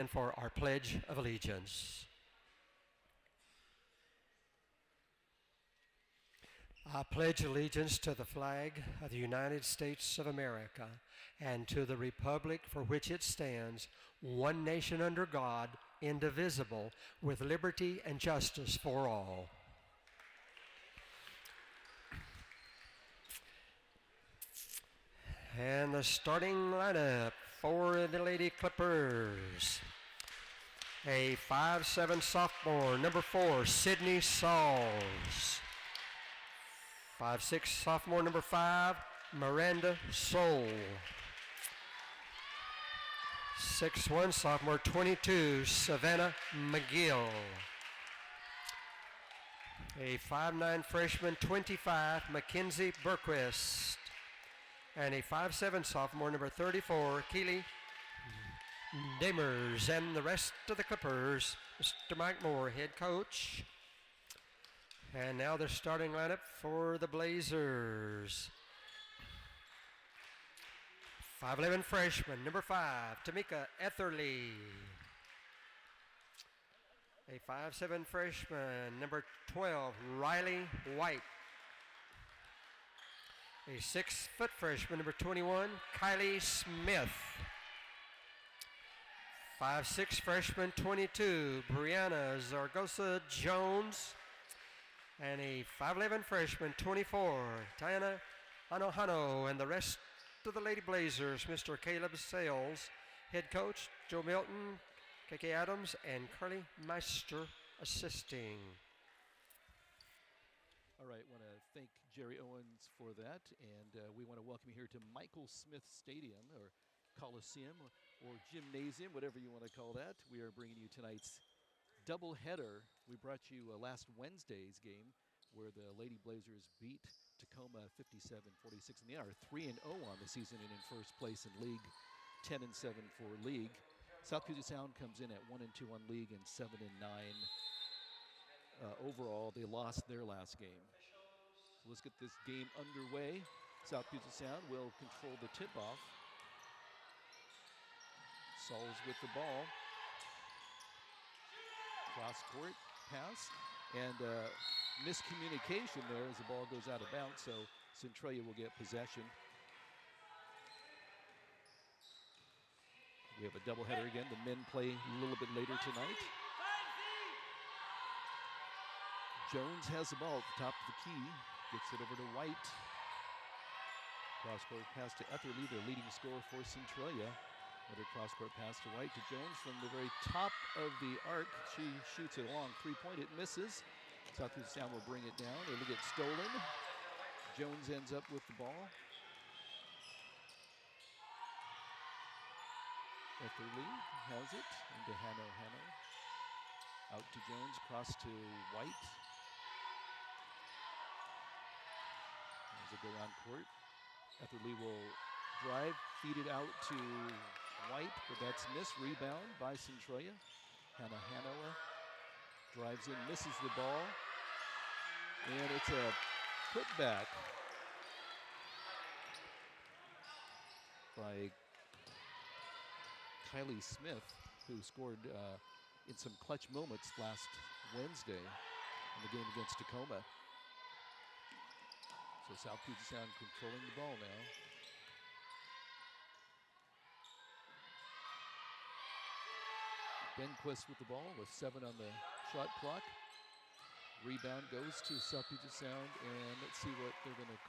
and for our Pledge of Allegiance. I pledge allegiance to the flag of the United States of America and to the republic for which it stands, one nation under God, indivisible, with liberty and justice for all. And the starting lineup for the Lady Clippers. A 5'7" sophomore, number 4, Sydney Sauls. 5'6" sophomore, number 5, Miranda Soul. 6'1" sophomore, 22, Savannah McGill. A 5'9" freshman, 25, Mackenzie Berquist. And a 5'7" sophomore, number 34, Keely Damers. And the rest of the Clippers, Mr. Mike Moore, head coach. And now the starting lineup for the Blazers. 5'11" freshman, number 5, Tamika Etherly. A 5'7" freshman, number 12, Riley White. A 6-foot freshman, number 21, Kylie Smith. 5'6" freshman, 22, Brianna Zaragoza Jones. And a 5'11" freshman, 24, Tiana Hanohano. And the rest of the Lady Blazers, Mr. Caleb Sales, head coach, Joe Milton, KK Adams, and Carly Meister assisting. All right, want to thank Jerry Owens for that, and we want to welcome you here to Michael Smith Stadium, or Coliseum, or Gymnasium, whatever you want to call that. We are bringing you tonight's doubleheader. We brought you last Wednesday's game where the Lady Blazers beat Tacoma 57-46, and they are 3-0 on the season and in first place in league, 10-7 for league. South Puget Sound comes in at 1-2 on league and 7-9 overall. They lost their last game. So let's get this game underway. South Puget Sound will control the tip-off. Sauls with the ball. Cross-court pass, and miscommunication there as the ball goes out of bounds, so Centralia will get possession. We have a doubleheader again. The men play a little bit later tonight. Jones has the ball at the top of the key, gets it over to White. Cross-court pass to Etherly, their leading scorer for Centralia. Another cross-court pass to White to Jones from the very top of the arc. She shoots it long three-point. It misses. South Puget Sound will bring it down. It'll get stolen. Jones ends up with the ball. Etherly has it into Hano. Out to Jones, cross to White. As it go around court, Etherly will drive, feed it out to White, but that's missed. Rebound by Centralia. Hanoa drives in, misses the ball, and it's a putback by Kylie Smith, who scored in some clutch moments last Wednesday in the game against Tacoma. So South Puget Sound controlling the ball now. Benquist with the ball with 7 on the shot clock. Rebound goes to South Puget Sound, and let's see what they're going to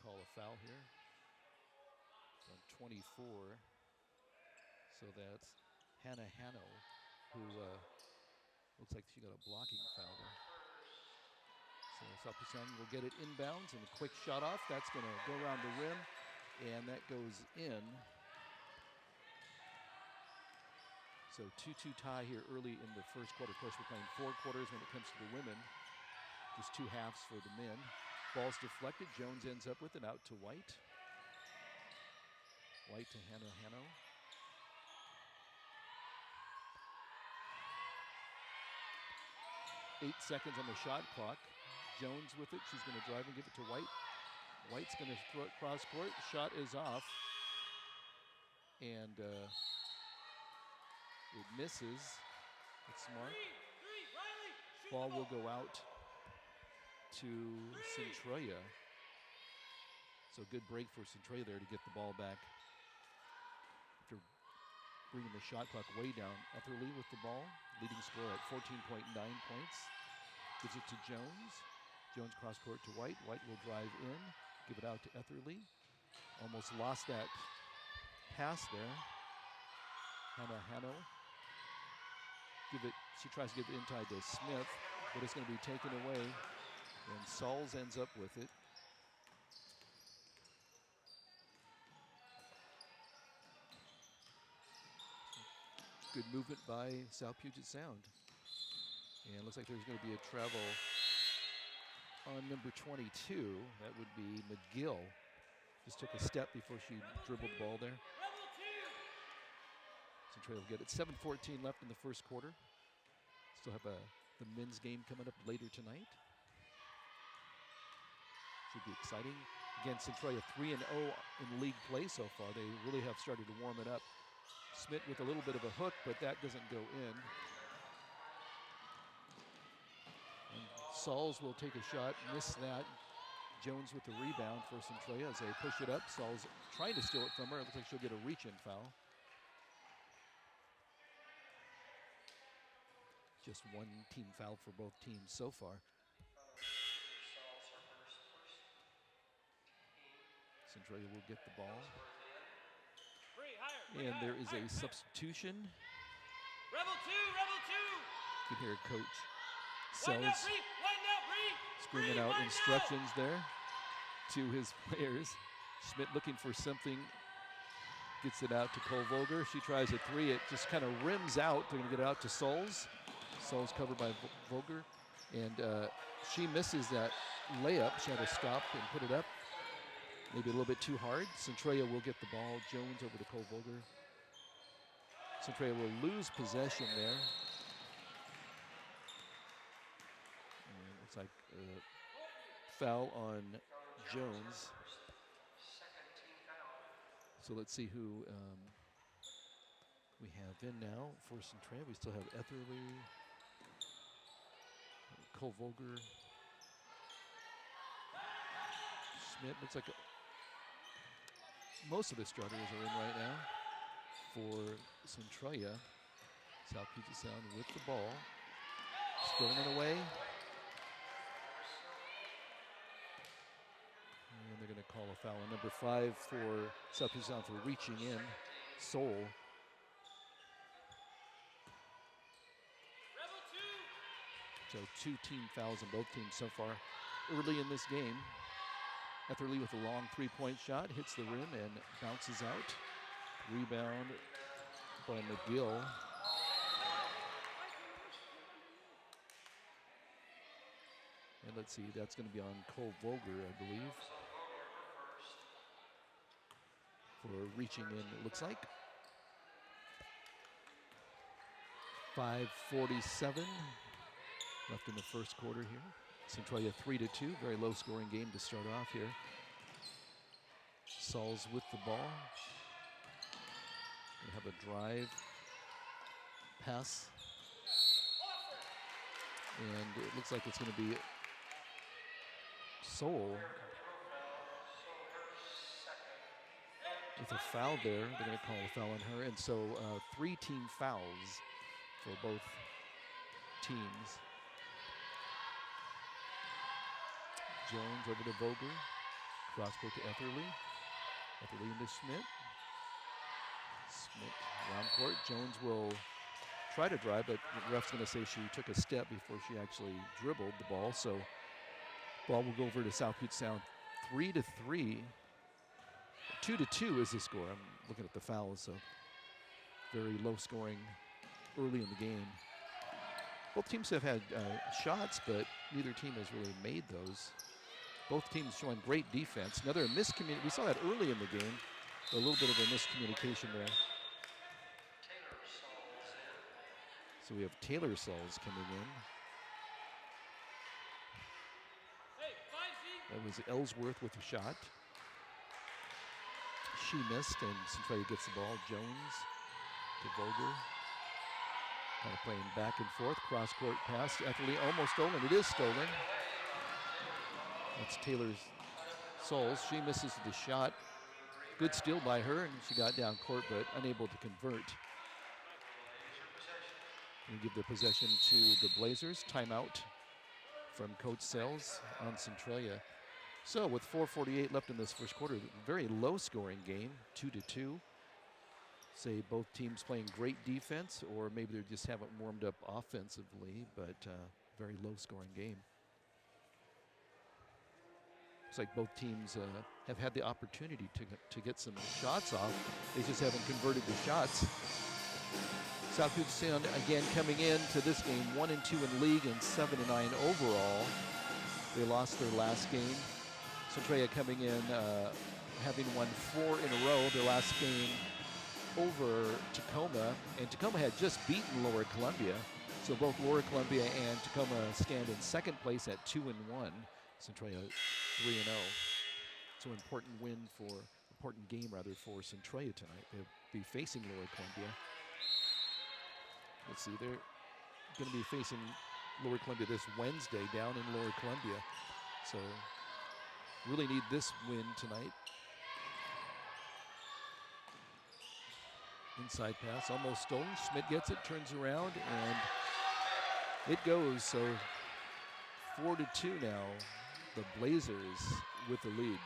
call a foul here. On 24. So that's Hano, who looks like she got a blocking foul there. So South Puget Sound will get it inbounds, and a quick shot off. That's going to go around the rim, and that goes in. So 2-2 tie here early in the first quarter. Of course, we're playing 4 quarters when it comes to the women. Just 2 halves for the men. Ball's deflected. Jones ends up with it out to White. White to Hano. 8 seconds on the shot clock. Jones with it. She's going to drive and give it to White. White's going to throw it cross court. Shot is off. and it misses. It's smart. Ball will go out to Centralia. So good break for Centralia there to get the ball back. After bringing the shot clock way down, Etherly with the ball, leading score at 14.9 points. Gives it to Jones. Jones cross court to White. White will drive in, give it out to Etherly. Almost lost that pass there. Hano. She tries to give it inside to Smith, but it's going to be taken away, and Sauls ends up with it. Good movement by South Puget Sound. And it looks like there's going to be a travel on number 22. That would be McGill. Just took a step before she dribbled the ball there. Centralia will get it. 7:14 left in the first quarter. Still have the men's game coming up later tonight. Should be exciting. Again, Centralia 3-0 in league play so far. They really have started to warm it up. Smith with a little bit of a hook, but that doesn't go in. And Sauls will take a shot, miss that. Jones with the rebound for Centralia as they push it up. Sauls trying to steal it from her. It looks like she'll get a reach-in foul. Just one team foul for both teams so far. Centralia will get the ball. And there is a substitution. Rebel 2! You can hear Coach Sells screaming out instructions there to his players. Schmidt looking for something. Gets it out to Cole Volger. She tries a three. It just kind of rims out. They're going to get it out to Sauls. Sauls covered by Volger. And she misses that layup. She had to stop and put it up. Maybe a little bit too hard. Centralia will get the ball. Jones over to Cole Volger. Centralia will lose possession there. And it looks like a foul on Jones. So let's see who we have in now for Centralia. We still have Etherly, Cole Volger, Schmidt. Looks like most of the starters are in right now for Centralia. South Puget Sound with the ball. Stolen it away. And they're going to call a foul on number 5 for South Puget Sound for reaching in. Soul. So 2 team fouls on both teams so far early in this game. Etherly with a long 3-point shot, hits the rim and bounces out. Rebound by McGill. And let's see, that's going to be on Cole Volger, I believe, for reaching in, it looks like. 5:47 left in the first quarter here. Centralia 3-2, very low scoring game to start off here. Sauls with the ball. Gonna have a drive, pass. And it looks like it's gonna be Soul with a foul there. They're gonna call a foul on her. And so 3 team fouls for both teams. Jones over to Volger. Cross court to Etherly. Etherly into Schmidt. Schmidt around court. Jones will try to drive, but the ref's going to say she took a step before she actually dribbled the ball. So ball will go over to South Puget Sound. 3-3. 2-2 is the score. I'm looking at the fouls, so very low scoring early in the game. Both teams have had shots, but neither team has really made those. Both teams showing great defense. Another miscommunication. We saw that early in the game. A little bit of a miscommunication there. So we have Taylor Sauls coming in. That was Ellsworth with a shot. She missed, and Centralia gets the ball. Jones to Vogler. Kind of playing back and forth. Cross-court pass. Etherly almost stolen. It is stolen. That's Taylor's Souls. She misses the shot. Good steal by her, and she got down court, but unable to convert. And give the possession to the Blazers. Timeout from Coach Sells on Centralia. So with 4:48 left in this first quarter, very low-scoring game, 2-2. Say both teams playing great defense, or maybe they just haven't warmed up offensively, but very low-scoring game. It's like both teams have had the opportunity to get some shots off. They just haven't converted the shots. South Puget Sound again coming into this game 1-2 in league and 7-9 overall. They lost their last game. Centralia coming in having won 4 in a row. Their last game over Tacoma, and Tacoma had just beaten Lower Columbia. So both Lower Columbia and Tacoma stand in second place at 2-1. Centralia 3-0. So important game for Centralia tonight. They'll be facing Lower Columbia. Let's see, they're going to be facing Lower Columbia this Wednesday down in Lower Columbia. So really need this win tonight. Inside pass, almost stolen. Schmidt gets it, turns around, and it goes. So 4-2 now. The Blazers with the lead.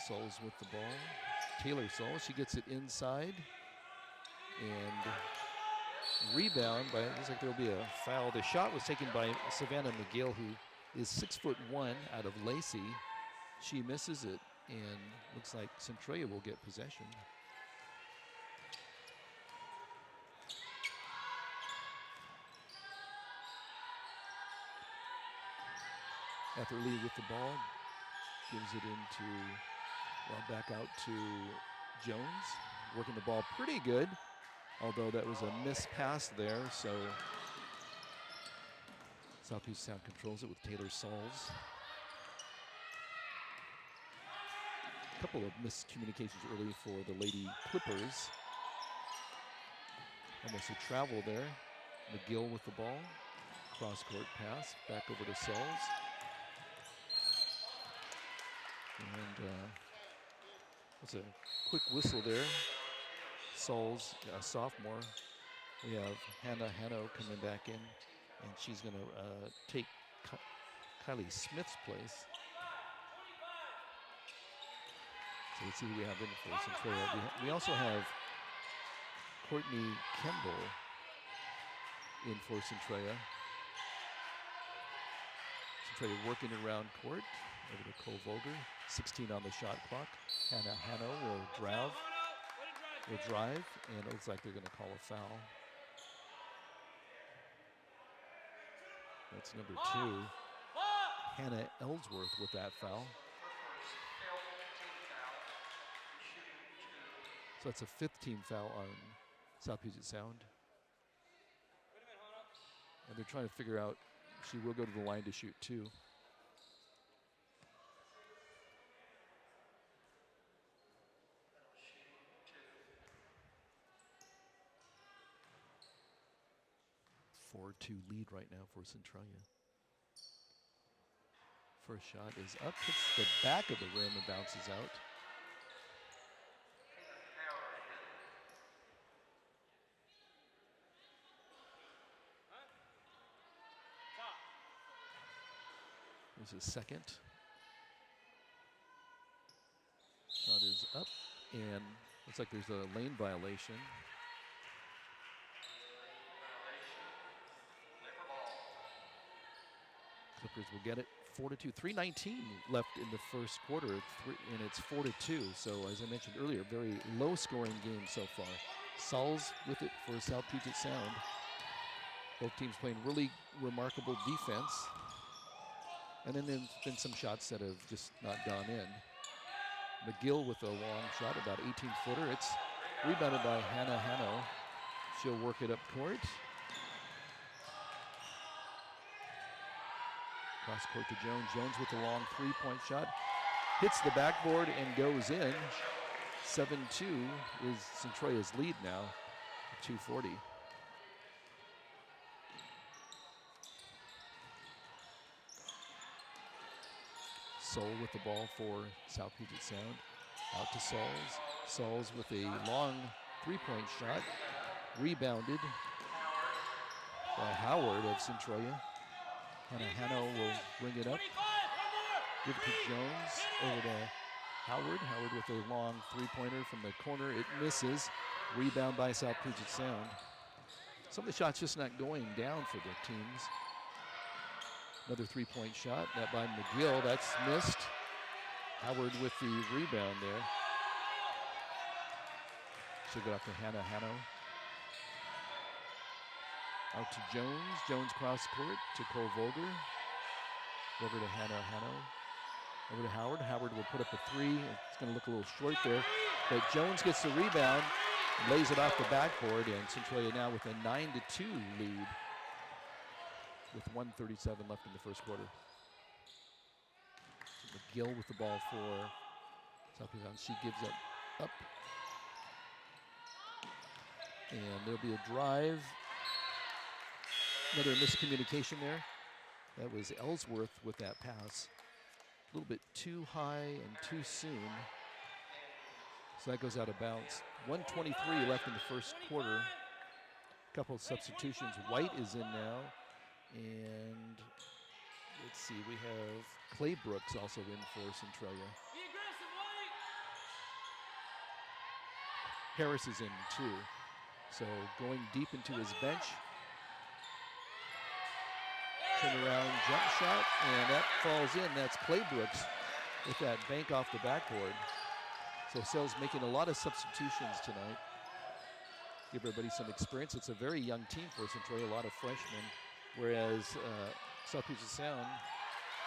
Souls with the ball. Taylor Souls, she gets it inside. And rebound by, looks like there'll be a foul. The shot was taken by Savannah McGill, who is 6'1" out of Lacey. She misses it, and looks like Centralia will get possession. Etherly with the ball, gives it into, well, back out to Jones, working the ball pretty good, although that was a missed pass there, so South Puget Sound controls it with Taylor Sauls. A couple of miscommunications early for the Lady Clippers. Almost a travel there. McGill with the ball, cross-court pass, back over to Sauls. And that's a quick whistle there. Sauls, a sophomore. We have Hannah Hanno coming back in, and she's going to take Kylie Smith's place. So let's see who we have in for Centralia. We also have Courtney Kemble in for Centralia. Centralia working around court. Over to Cole Vogler, 16 on the shot clock. Hannah Hanno will drive, and it looks like they're going to call a foul. That's number 2. Hannah Ellsworth with that foul. So that's a 5th team foul on South Puget Sound. And they're trying to figure out, she will go to the line to shoot 2. Two lead right now for Centralia. First shot is up, hits the back of the rim and bounces out. There's his second. Shot is up, and looks like there's a lane violation. Clippers will get it 4-2. 3:19 left in the first quarter, and it's 4-2. So as I mentioned earlier, very low-scoring game so far. Sauls with it for South Puget Sound. Both teams playing really remarkable defense. And then there's been some shots that have just not gone in. McGill with a long shot, about 18-footer. It's rebounded by Hannah Hanno. She'll work it up court. Cross court to Jones. Jones with the long three-point shot. Hits the backboard and goes in. 7-2 is Centralia's lead now. 2:40. Soul with the ball for South Puget Sound. Out to Sauls. Sauls with a long three-point shot. Rebounded by Howard of Centralia. Hanno will bring it up. Give it to Jones. Over to Howard. Howard with a long three-pointer from the corner. It misses. Rebound by South Puget Sound. Some of the shots just not going down for the teams. Another three-point shot, that by McGill, that's missed. Howard with the rebound there. She'll go up to Hanno. Out to Jones. Jones cross court to Cole Vogler. Vogler to Hanno. Over to Howard. Howard will put up a three. It's going to look a little short there. But Jones gets the rebound, lays it off the backboard, and Centralia now with a 9-2 lead with 1:37 left in the first quarter. McGill with the ball for South Puget Sound. She gives it up. And there'll be a drive. Another miscommunication there. That was Ellsworth with that pass. A little bit too high and too soon. So that goes out of bounds. 1:23 left in the first quarter. A couple of substitutions. White is in now. And let's see, we have Clay Brooks also in for Centralia. Harris is in too. So going deep into his bench. Turnaround jump shot, and that falls in. That's Clay Brooks with that bank off the backboard. So Sells making a lot of substitutions tonight. Give everybody some experience. It's a very young team for Centralia, a lot of freshmen. Whereas South Puget Sound,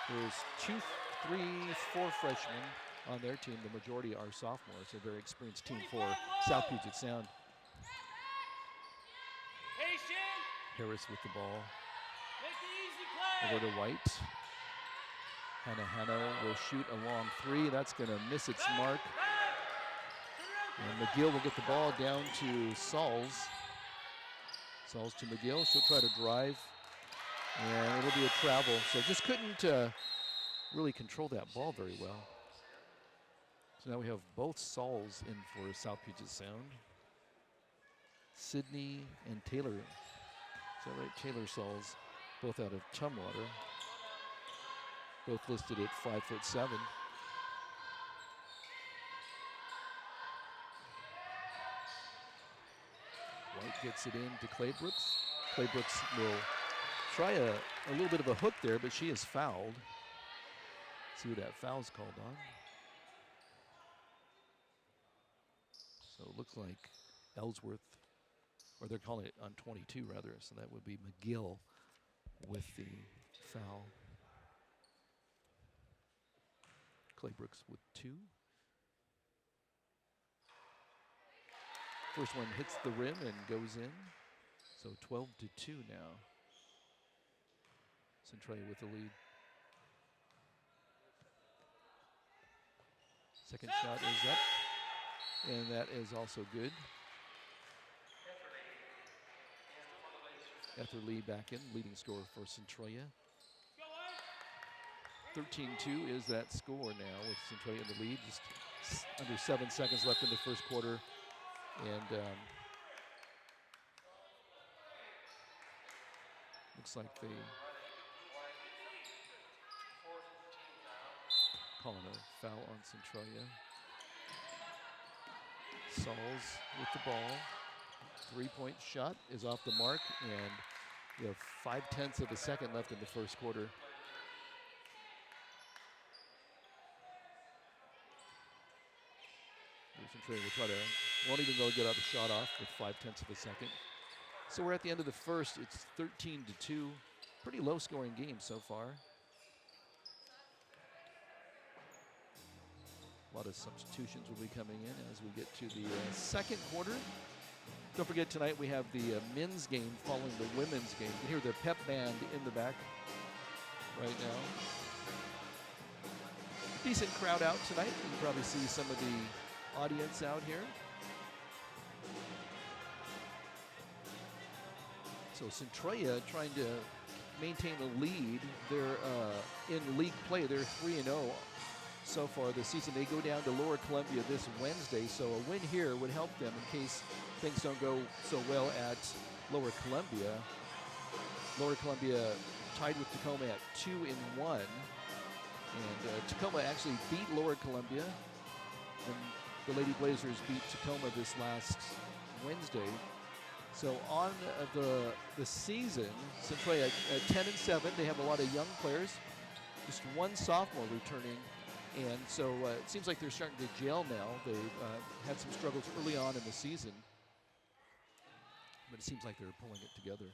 there's 2, 3, 4 freshmen on their team. The majority are sophomores. A very experienced team for South Puget Sound. Harris with the ball. Over to White. Hanno will shoot a long three. That's going to miss its mark. And McGill will get the ball down to Sauls. Sauls to McGill. She'll try to drive. And it'll be a travel. So just couldn't really control that ball very well. So now we have both Sauls in for South Puget Sound. Sydney and Taylor. Is that right? Taylor Sauls, both out of Tumwater. Both listed at 5'7". White gets it in to Clay Brooks. Clay Brooks will try a little bit of a hook there, but she is fouled. See what that foul's called on. So it looks like Ellsworth, or they're calling it on 22 rather, so that would be McGill with the foul. Clay Brooks with 2. First one hits the rim and goes in. So 12-2 now. Centralia with the lead. Second shot is up, and that is also good. Etherly back in, leading scorer for Centralia. 13-2 is that score now with Centralia in the lead. Just under 7 seconds left in the first quarter. And looks like they calling a foul on Centralia. Sauls with the ball. 3-point shot is off the mark, and we have 0.5 of a second left in the first quarter. Centralia will try to, won't even go get a shot off with 0.5 of a second. So we're at the end of the first. It's 13-2. Pretty low scoring game so far. A lot of substitutions will be coming in as we get to the second quarter. Don't forget, tonight we have the men's game following the women's game. You can hear the pep band in the back right now. Decent crowd out tonight. You can probably see some of the audience out here. So Centralia trying to maintain a lead. They're in league play. They're 3-0 so far this season. They go down to Lower Columbia this Wednesday, so a win here would help them in case things don't go so well at Lower Columbia. Lower Columbia tied with Tacoma at 2-1. And Tacoma actually beat Lower Columbia. And the Lady Blazers beat Tacoma this last Wednesday. So on the season, Centralia at 10-7. They have a lot of young players. Just one sophomore returning. And so it seems like they're starting to gel now. They've had some struggles early on in the season. But it seems like they're pulling it together.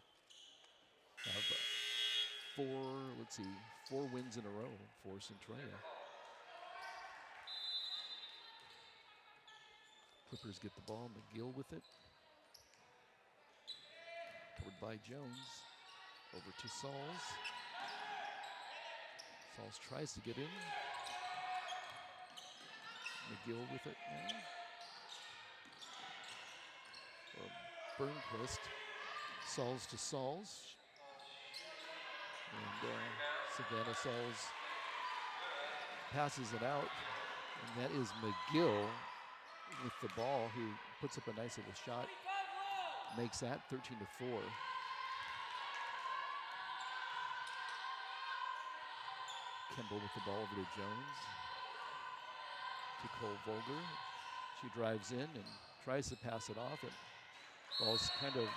Four wins in a row for Centralia. Clippers get the ball, McGill with it. Covered by Jones. Over to Sauls. Sauls tries to get in. McGill with it now. Burnquist. Sauls to Sauls. And Savannah Sauls passes it out. And that is McGill with the ball, who puts up a nice little shot. Makes that 13-4. Kimball with the ball over to Jones. To Cole Volger. She drives in and tries to pass it off. And ball's kind of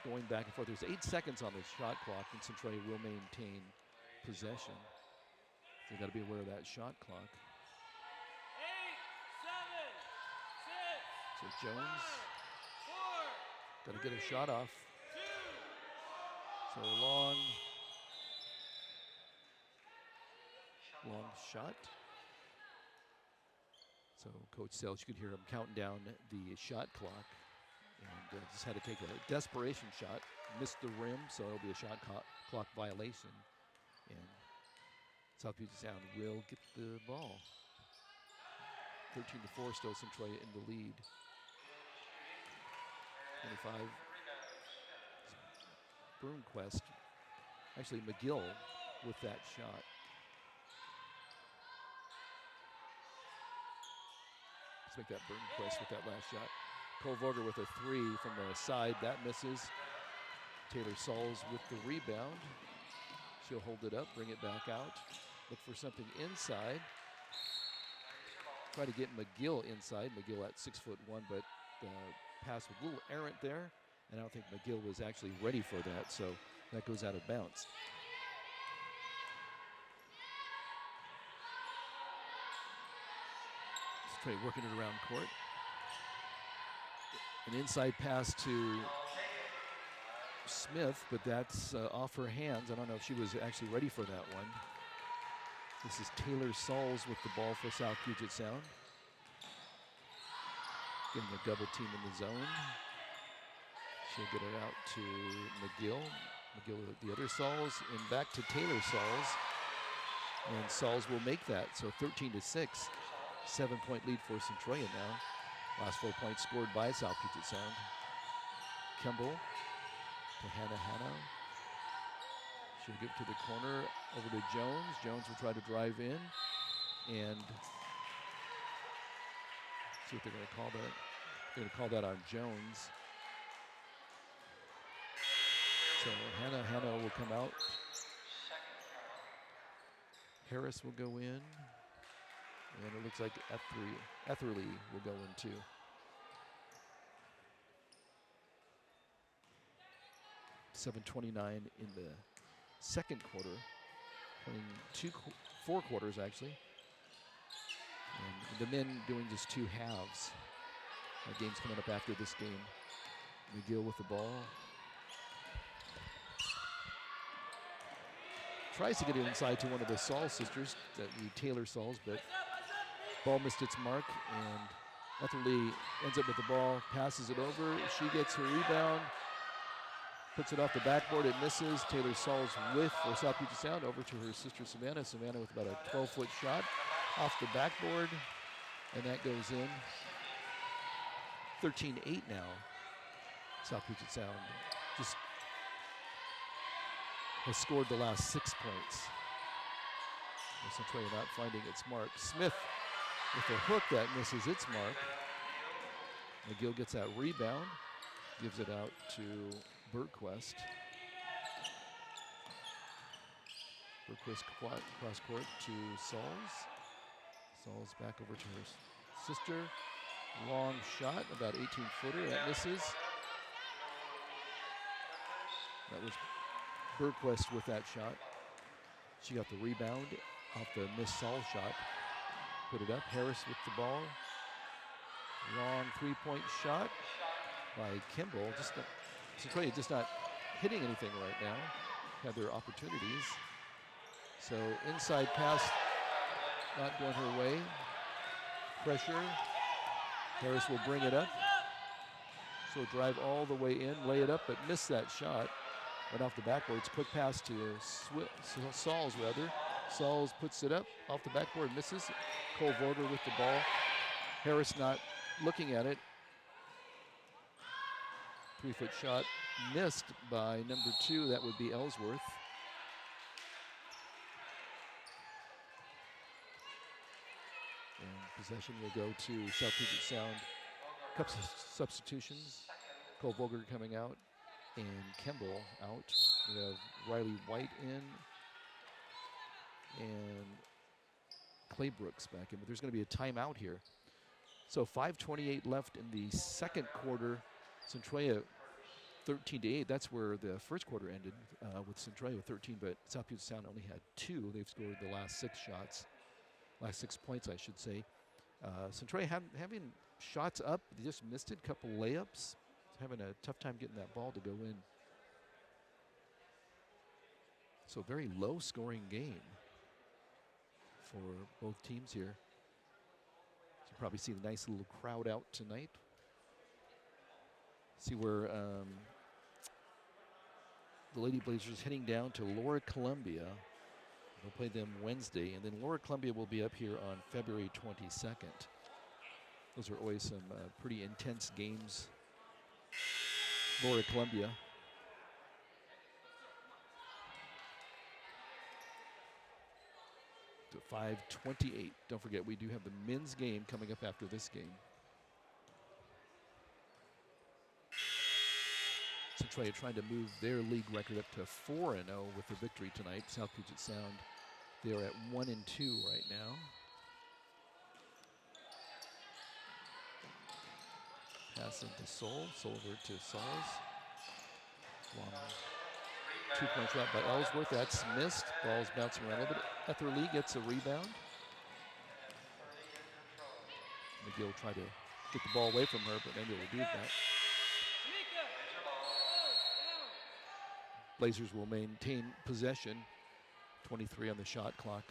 going back and forth. There's 8 seconds on the shot clock, and Centralia will maintain possession. They've got to be aware of that shot clock. 8, 7, 6. So Jones got to get a shot off. So long shot. So Coach Sells, you could hear him counting down the shot clock. And just had to take a desperation shot. Missed the rim, so it'll be a shot clock violation. And South Puget Sound will get the ball. 13-4, still Centralia in the lead. 25. Broomquist. Actually, McGill with that shot. Let's make that Broomquist with that last shot. Cole Volger with a 3 from the side. That misses. Taylor Sauls with the rebound. She'll hold it up, bring it back out. Look for something inside. Try to get McGill inside. McGill at 6'1", but the pass was a little errant there. And I don't think McGill was actually ready for that, so that goes out of bounds. Straight working it around court. An inside pass to Smith, but that's off her hands. I don't know if she was actually ready for that one. This is Taylor Sauls with the ball for South Puget Sound. Getting a double team in the zone. She'll get it out to McGill. McGill with the other Sauls, and back to Taylor Sauls. And Sauls will make that, so 13-6. 7-point lead for Centralia now. Last 4 points scored by South Puget Sound. Kimball to Hannah. She'll get to the corner, over to Jones. Jones will try to drive in, and see what they're going to call that. They're going to call that on Jones. So Hannah will come out. Harris will go in. And it looks like Etherly will go in too. .729 in the second quarter. Playing 4 quarters actually. And the men doing just 2 halves. That game's coming up after this game. McGill with the ball. Tries to get it inside to one of the Sauls sisters, that would be Taylor Sauls, but ball missed its mark, and Etherly ends up with the ball, passes it over. She gets her rebound, Puts it off the backboard, it misses. Taylor Sauls with for South Puget Sound over to her sister Savannah. Savannah with about a 12-foot shot off the backboard, and that goes in. 13-8 now. South Puget Sound just has scored the last 6 points. Centralia not finding its mark. Smith with a hook that misses its mark. McGill gets that rebound, gives it out to Bergquist. Bergquist cross court to Sauls. Sauls back over to her sister. Long shot, about 18-footer, that misses. That was Bergquist with that shot. She got the rebound off the missed Sauls shot. Put it up, Harris with the ball. Long three-point shot by Kimball. Centralia just not hitting anything right now. Had their opportunities. So inside pass not going her way. Pressure. Harris will bring it up. She'll drive all the way in, lay it up, but miss that shot. Right off the backboards. Quick pass to Sauls rather. Sauls puts it up off the backboard, misses. Cole Vogler with the ball. Harris not looking at it. 3-foot shot missed by number 2. That would be Ellsworth. And possession will go to South Puget Sound. Couple of substitutions. Cole Vogler coming out and Kimball out. We have Riley White in and Clay Brooks back in, but there's going to be a timeout here. So 5:28 left in the second quarter. Centralia 13-8. That's where the first quarter ended with Centralia with 13, but South Puget Sound only had 2. They've scored the last 6 shots, last 6 points, I should say. Centralia having shots up, they just missed it. Couple layups, having a tough time getting that ball to go in. So very low scoring game for both teams here. You probably see the nice little crowd out tonight. See where the Lady Blazers heading down to Lower Columbia. They'll play them Wednesday, and then Lower Columbia will be up here on February 22nd. Those are always some pretty intense games. Lower Columbia. To 5:28. Don't forget, we do have the men's game coming up after this game. Centralia trying to move their league record up to 4-0 with the victory tonight. South Puget Sound, they are at 1-2 right now. Pass into Soul over to Sauls. Long 2-point shot by Ellsworth, that's missed. Ball's bouncing around a little bit. Etherly gets a rebound. McGill tried to get the ball away from her, but maybe will do that. Blazers will maintain possession. 23 on the shot clock.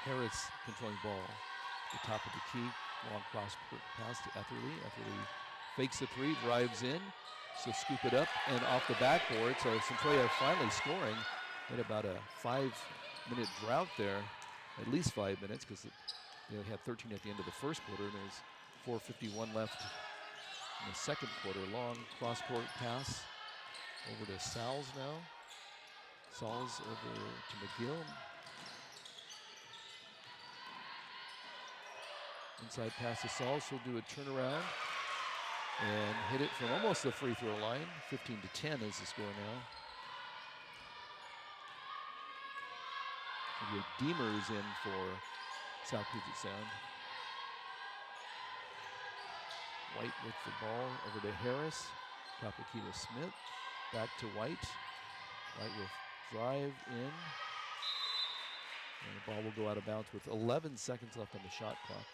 Harris controlling ball. The top of the key. Long cross pass to Etherly. Etherly fakes the 3, drives in. So scoop it up and off the backboard. So Centralia finally scoring in about a 5-minute drought there. At least 5 minutes, because they had 13 at the end of the first quarter, and there's 4:51 left in the second quarter. Long cross-court pass over to Sauls now. Sauls over to McGill. Inside pass to Sauls, he'll do a turnaround and hit it from almost the free throw line. 15-10 is the score now. Deemer's in for South Puget Sound. White with the ball over to Harris. Top of key to Smith. Back to White. White will drive in. And the ball will go out of bounds with 11 seconds left on the shot clock.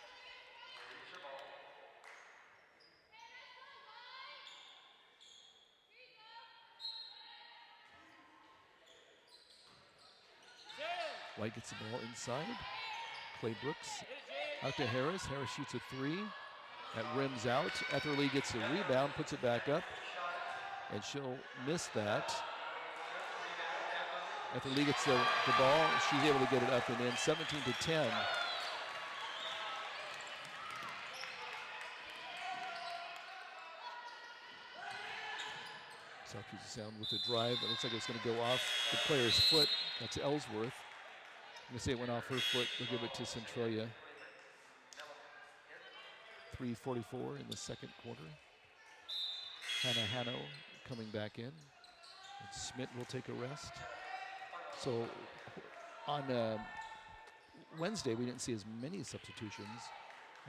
White gets the ball inside. Clay Brooks Out to Harris. Harris shoots a three. That rims out. Etherly gets the rebound, puts it back up, and she'll miss that. Etherly gets the ball. She's able to get it up and in. 17-10. South Puget Sound with the drive. It looks like it's going to go off the player's foot. That's Ellsworth. I'm going to say it went off her foot. They'll give it to Centralia. 3:44 in the second quarter. Hannah Hanno coming back in. And Schmidt will take a rest. So on Wednesday, we didn't see as many substitutions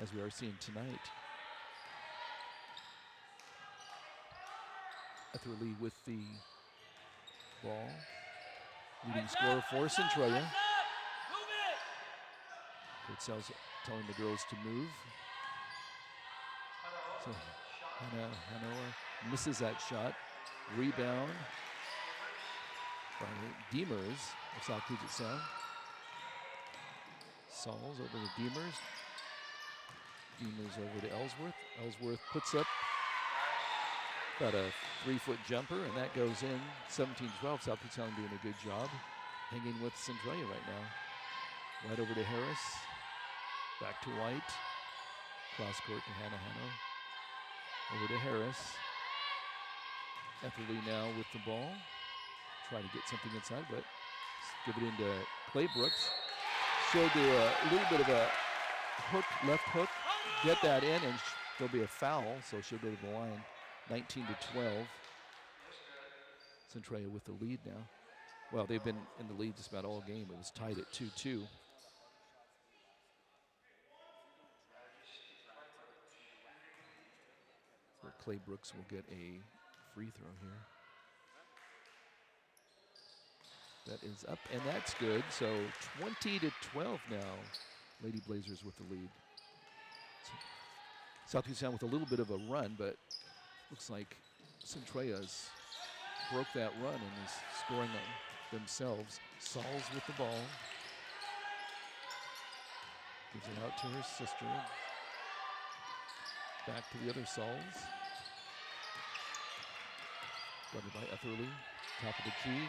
as we are seeing tonight. Etherly with the ball. Leading scorer for Centralia. Coach Sal's telling the girls to move. So Hannah misses that shot. Rebound by Demers of South Puget Sound. Sauls over to Demers. Demers over to Ellsworth. Ellsworth puts up about a 3-foot jumper, and that goes in. 17-12. South Puget Sound doing a good job hanging with Centralia right now. Right over to Harris. Back to White. Cross court to Hannah Hanno. Over to Harris. Etherly now with the ball. Try to get something inside, but give it into Clay Brooks. She'll do a little bit of a hook, left hook, get that in, and there'll be a foul, so she'll go to the line. 19-12. Centralia with the lead now. Well, they've been in the lead just about all game. It was tied at 2-2. So Clay Brooks will get a free throw here. That is up, and that's good. So 20-12 now. Lady Blazers with the lead. So South Puget Sound with a little bit of a run, but looks like Centralia's broke that run and is scoring on themselves. Sauls with the ball. Gives it out to her sister. Back to the other Sauls. Guarded by Etherly. Top of the key.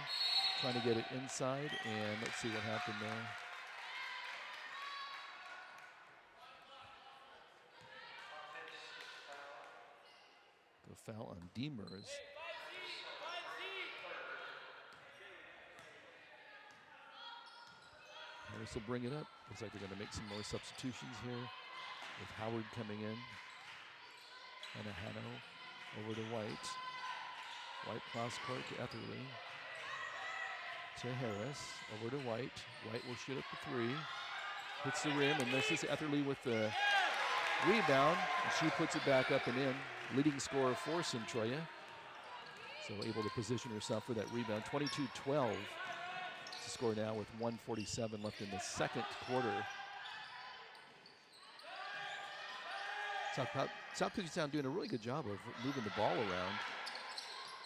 Trying to get it inside, and let's see what happened there. The foul on Demers. Harris will bring it up. Looks like they're going to make some more substitutions here with Howard coming in. And a Hanno over to White. White cross court to Etherly. To Harris, over to White. White will shoot up the three. Hits the rim and misses. Etherly with the rebound. And she puts it back up and in. Leading scorer for Centralia. So able to position herself for that rebound. 22-12. It's the score now with 1:47 left in the second quarter. South Puget Sound doing a really good job of moving the ball around.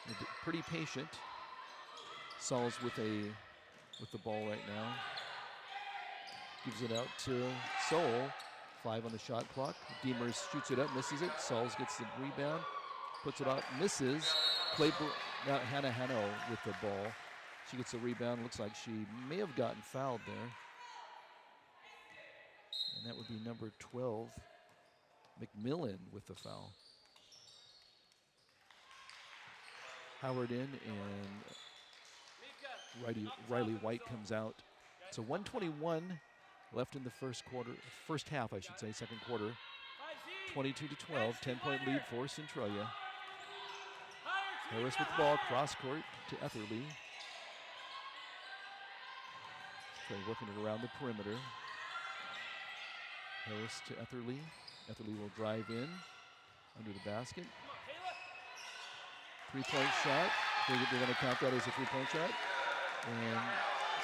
They're pretty patient. Sauls with the ball right now. Gives it out to Soul. 5 on the shot clock. Demers shoots it up, misses it. Sauls gets the rebound, puts it out, misses. Now Hannah Hanno with the ball. She gets the rebound. Looks like she may have gotten fouled there. And that would be number 12, McMillan with the foul. Howard in and Riley White comes out. So 1:21 left in the first half, I should say, second quarter. 22-12, 10-point lead for Centralia. Harris with the ball, cross court to Etherly. Centralia working it around the perimeter. Harris to Etherly. Etherly will drive in under the basket. 3-point shot. They're going to count that as a 3-point shot. And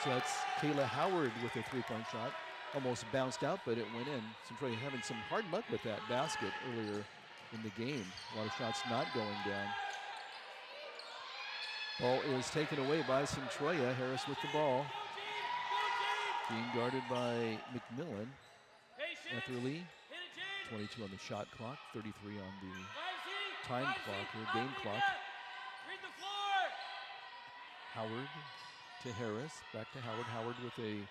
so that's Kayla Howard with a 3-point shot. Almost bounced out, but it went in. Centralia having some hard luck with that basket earlier in the game. A lot of shots not going down. Ball is taken away by Centralia. Harris with the ball. Being guarded by McMillan. Etherly, Hit it, Jade. 22 on the shot clock, 33 on the 5Z. time 5Z. clock or Up, game read clock. that. Read the floor. Howard to Harris, back to Howard. Howard with a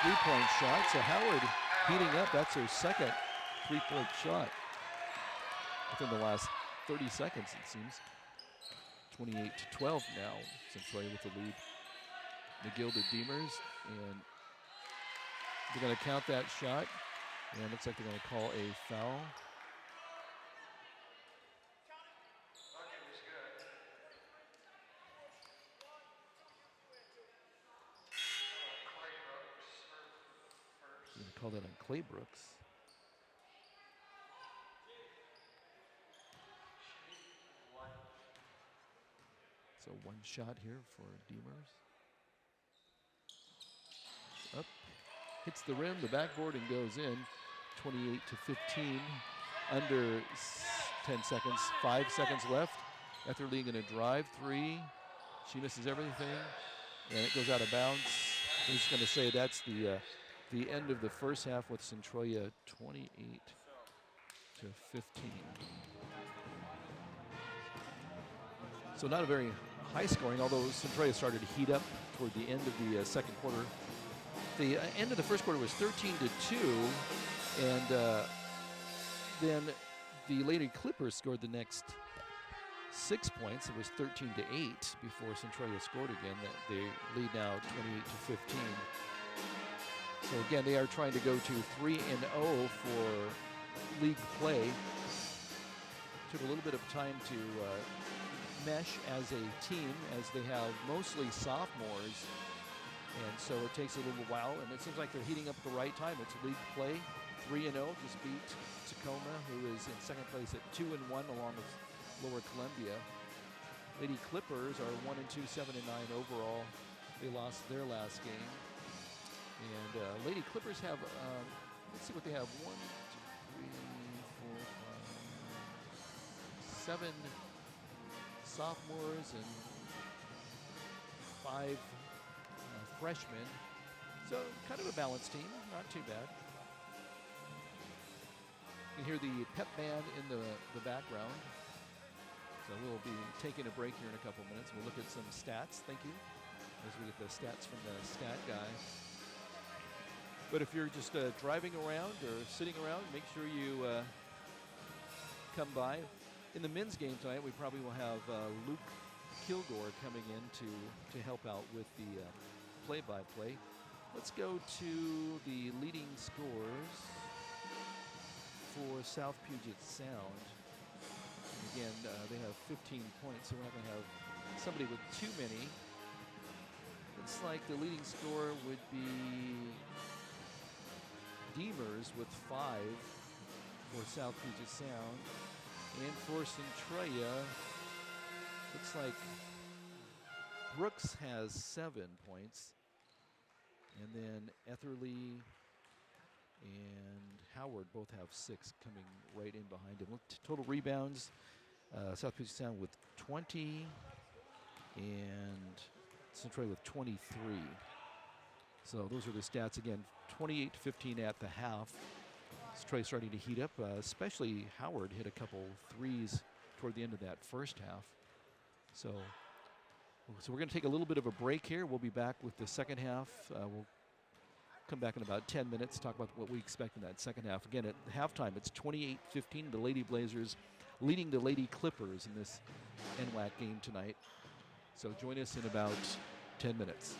three-point shot. So Howard heating up. That's her second three-point shot within the last 30 seconds, it seems. 28-12 now. Centralia with the lead. McGill to Demers, and they're going to count that shot. And it looks like they're going to call a foul. They're going to call that on Clay Brooks. So one shot here for Demers. Up, hits the rim, the backboard, and goes in. 28-15. Under 10 seconds, 5 seconds left. Etherly going to drive three. She misses everything, and it goes out of bounds. I'm just going to say that's the end of the first half with Centralia 28-15. So not a very high scoring, although Centralia started to heat up toward the end of the second quarter. The end of the first quarter was 13-2, and then the Lady Clippers scored the next 6 points. It was 13-8 before Centralia scored again. They lead now 28-15. So again, they are trying to go to 3-0 for league play. Took a little bit of time to mesh as a team, as they have mostly sophomores, and so it takes a little while, and it seems like they're heating up at the right time. It's league play, 3-0, just beat Tacoma, who is in second place at 2-1 along with Lower Columbia. Lady Clippers are 1-2, 7-9 overall. They lost their last game. And Lady Clippers have, let's see what they have, 1, 2, 3, 4, 5, 7 sophomores and 5 freshmen. So kind of a balanced team, not too bad. You hear the pep band in the background. So we'll be taking a break here in a couple minutes. We'll look at some stats, thank you, as we get the stats from the stat guy. But if you're just driving around or sitting around, make sure you come by. In the men's game tonight, we probably will have Luke Kilgore coming in to help out with the play-by-play. Let's go to the leading scorers for South Puget Sound. And again, they have 15 points, so we're not going to have somebody with too many. Looks like the leading scorer would be Demers with 5 for South Puget Sound. And for Centralia, looks like Brooks has 7 points. And then Etherly and Howard both have 6 coming right in behind him. Total rebounds, South Puget Sound with 20 and Centralia with 23. So those are the stats again, 28-15 at the half. Centralia starting to heat up, especially Howard hit a couple threes toward the end of that first half. So we're going to take a little bit of a break here. We'll be back with the second half. We'll come back in about 10 minutes, talk about what we expect in that second half. Again, at halftime, it's 28-15. The Lady Blazers leading the Lady Clippers in this NWAC game tonight. So join us in about 10 minutes.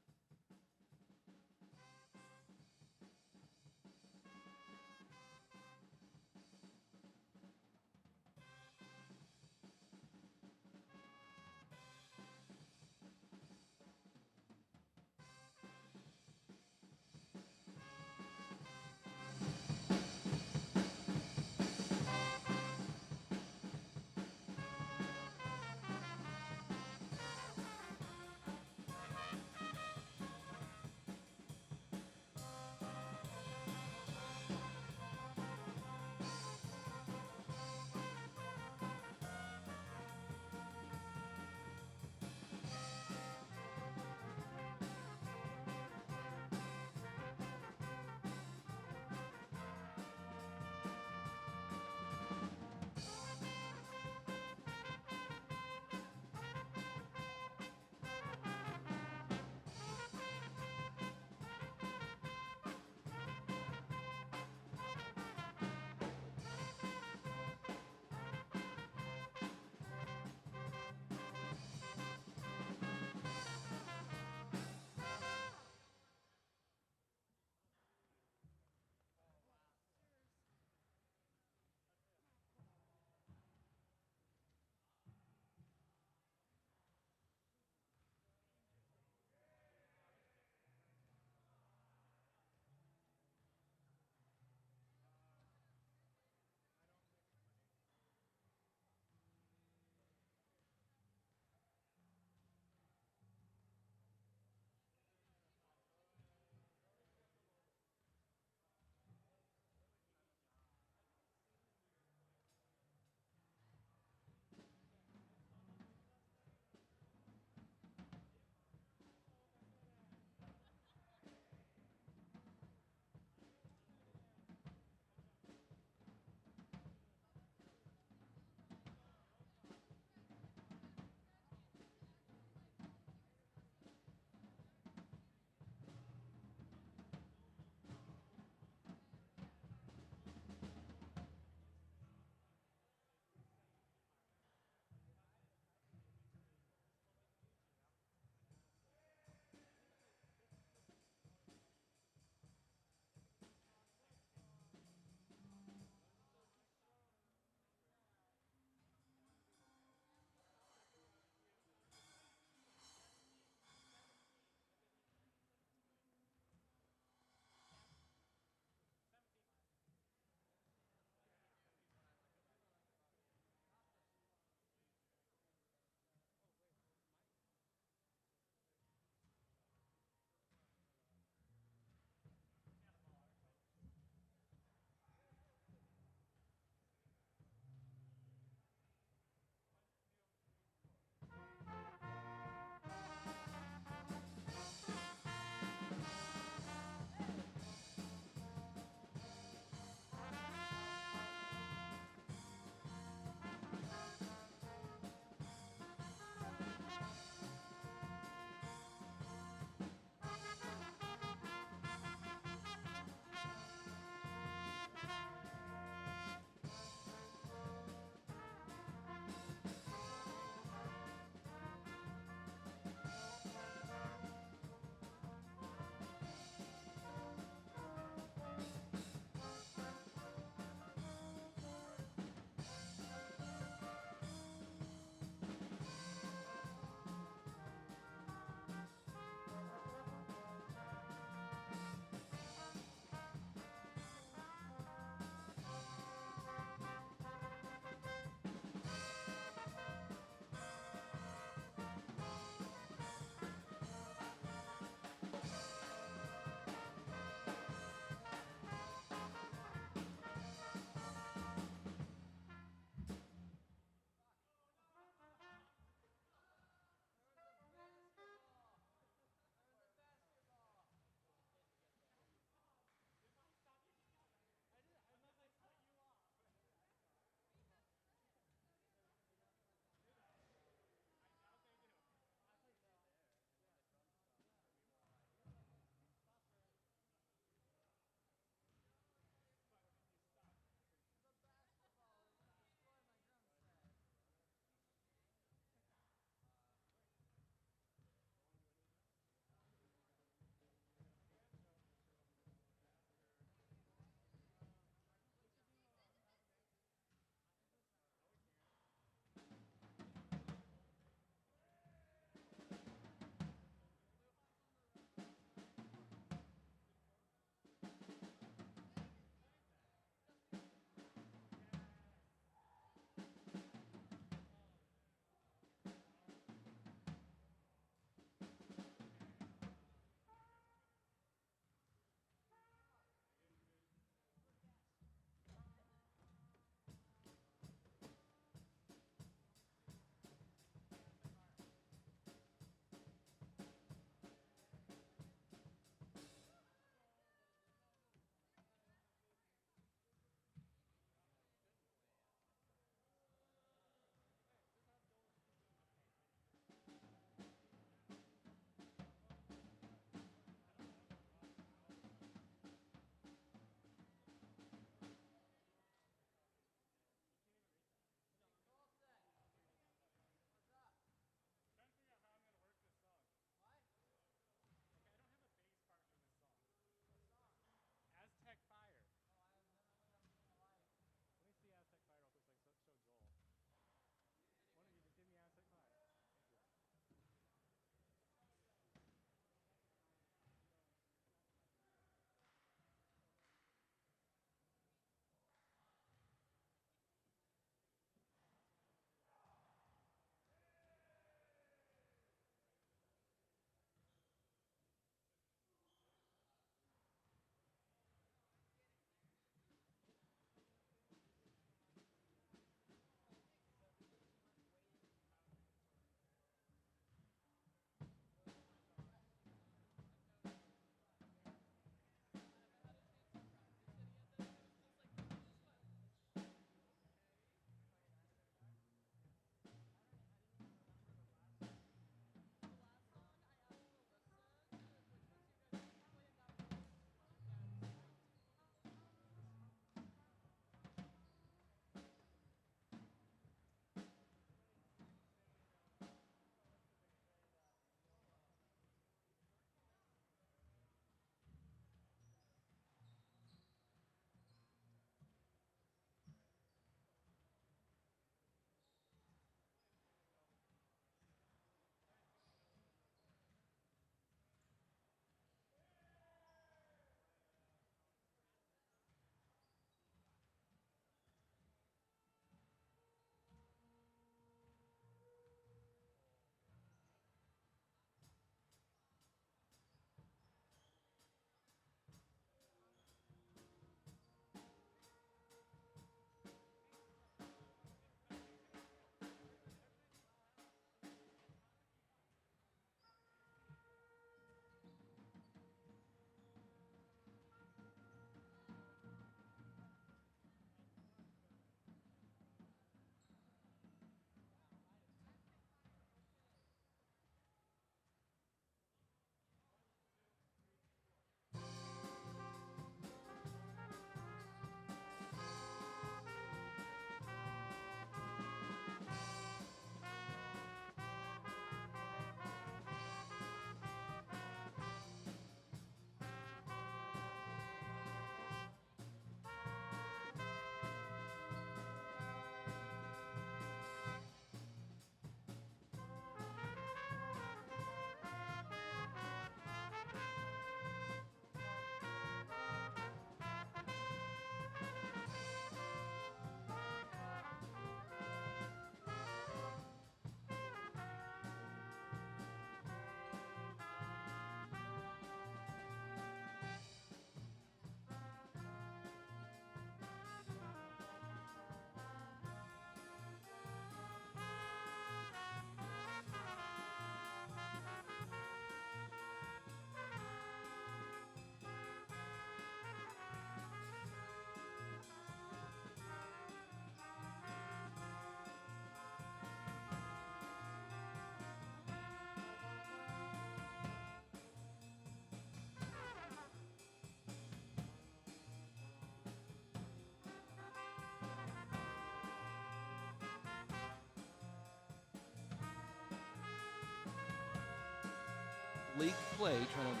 league play, trying to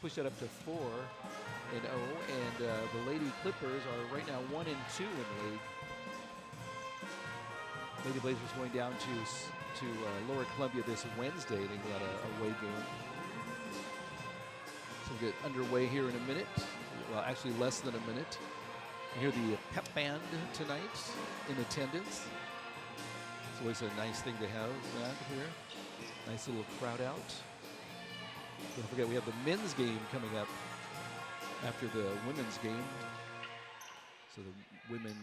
push that up to 4-0. And the Lady Clippers are right now 1-2 in the league. Lady Blazers going down to Lower Columbia this Wednesday. They got a away game. So we'll get underway here in a minute. Well, actually less than a minute. You hear the pep band tonight in attendance. It's always a nice thing to have that here. Nice little crowd out. Don't forget we have the men's game coming up after the women's game. So the women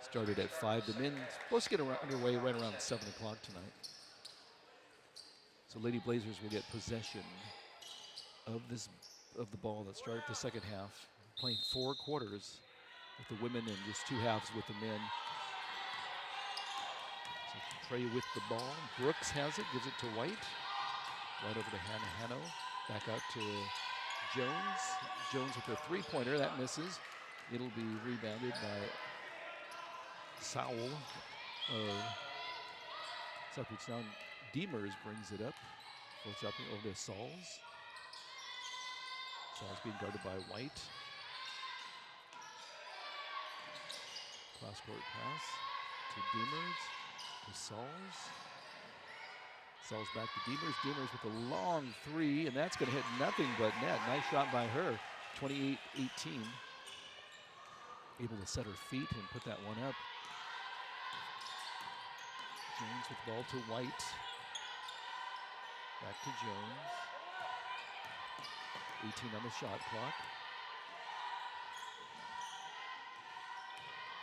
started at 5. The men supposed to get underway right around 7 o'clock tonight. So Lady Blazers will get possession of the ball that start the second half, playing 4 quarters with the women and just 2 halves with the men. So Trey with the ball. Brooks has it, gives it to White. Right over to Hanno. Back out to Jones. Jones with a 3-pointer. That misses. It'll be rebounded by Sowell of Southbridge Sound. Demers brings it up. Floats up over to Sauls. Sauls being guarded by White. Cross-court pass to Demers, to Sauls. Sauls back to Demers. Demers with a long 3, and that's going to hit nothing but net. Nice shot by her. 28-18. Able to set her feet and put that one up. Jones with the ball to White. Back to Jones. 18 on the shot clock.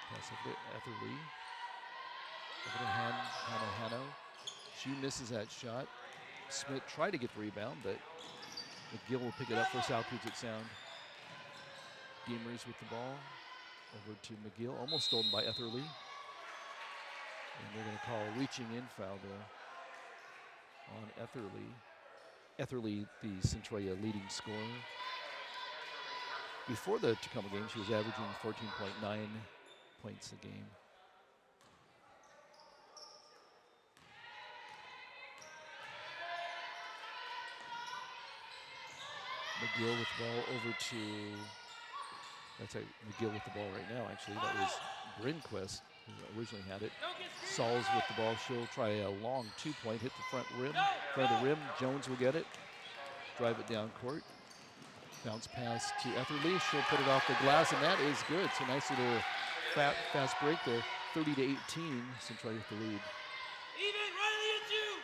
Pass over to Etherly. Over to Hanno. She misses that shot. Smith tried to get the rebound, but McGill will pick it up for South Puget Sound. Demers with the ball. Over to McGill, almost stolen by Etherly. And they're going to call a reaching in foul there on Etherly. Etherly, the Centralia leading scorer. Before the Tacoma game, she was averaging 14.9 points a game. McGill with the ball over to, that's McGill with the ball right now, actually. That was Brinquist who originally had it. Sauls with the ball. She'll try a long 2-point, hit the front of the rim. Jones will get it. Drive it down court. Bounce pass to Etherly. She'll put it off the glass, and that is good. So nice little fast break there. 30-18, Centralia with the lead. Even, Riley and you.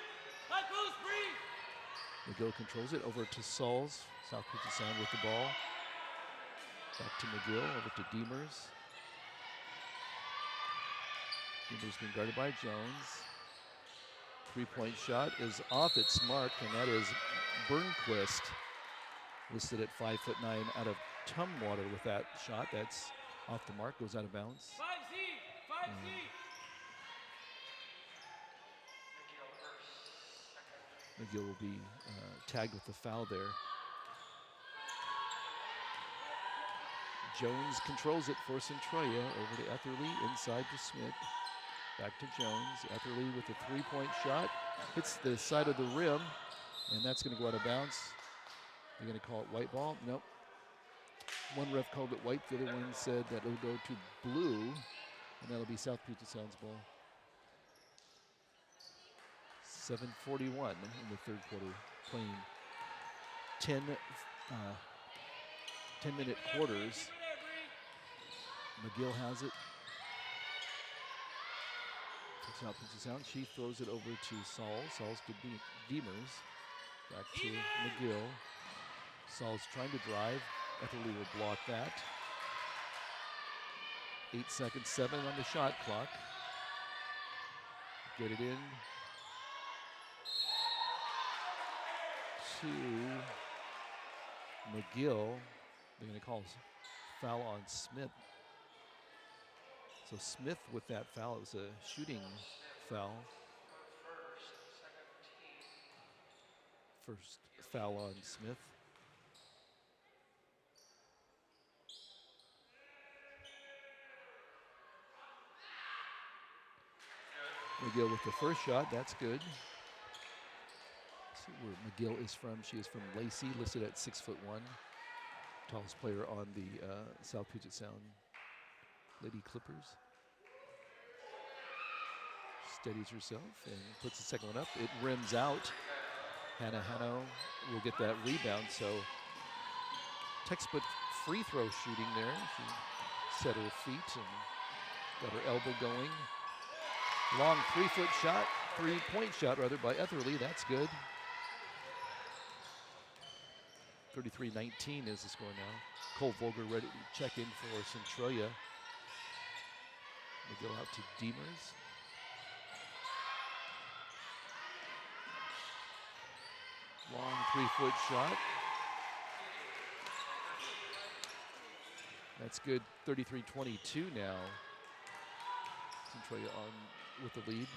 High post free. McGill controls it over to Sauls. South Puget Sound with the ball. Back to McGill, over to Demers. Demers being guarded by Jones. 3-point shot is off its mark, and that is Burnquist, listed at 5'9" out of Tumwater with that shot. That's off the mark, goes out of bounds. 5Z. McGill will be tagged with the foul there. Jones controls it for Centralia, over to Etherly, inside to Smith. Back to Jones. Etherly with a 3-point shot. Hits the side of the rim, and that's going to go out of bounds. They're going to call it white ball. Nope. One ref called it white. The other one said that it'll go to blue, and that'll be South Puget Sound's ball. 7:41 in the third quarter, playing 10-minute quarters. McGill has it. Takes out Puget Sound. She throws it over to Sauls. Sauls to Demers. Back to McGill. Sauls trying to drive. Etherly will block that. 8 seconds, 7 on the shot clock. Get it in to McGill. They're going to call foul on Smith. So Smith with that foul, it was a shooting foul. First foul on Smith. McGill with the first shot, that's good. where McGill is from. She is from Lacey, listed at 6'1", tallest player on the South Puget Sound Lady Clippers. Steadies herself and puts the second one up. It rims out. Hannah Hanno will get that rebound. So textbook free throw shooting there. She set her feet and got her elbow going. Long 3-foot shot, 3-point shot rather, by Etherly. That's good. 33-19 is the score now. Cole Volger ready to check in for Centralia. McGill out to Demers. Long 3-foot shot. That's good. 33-22 now. Centralia on with the lead.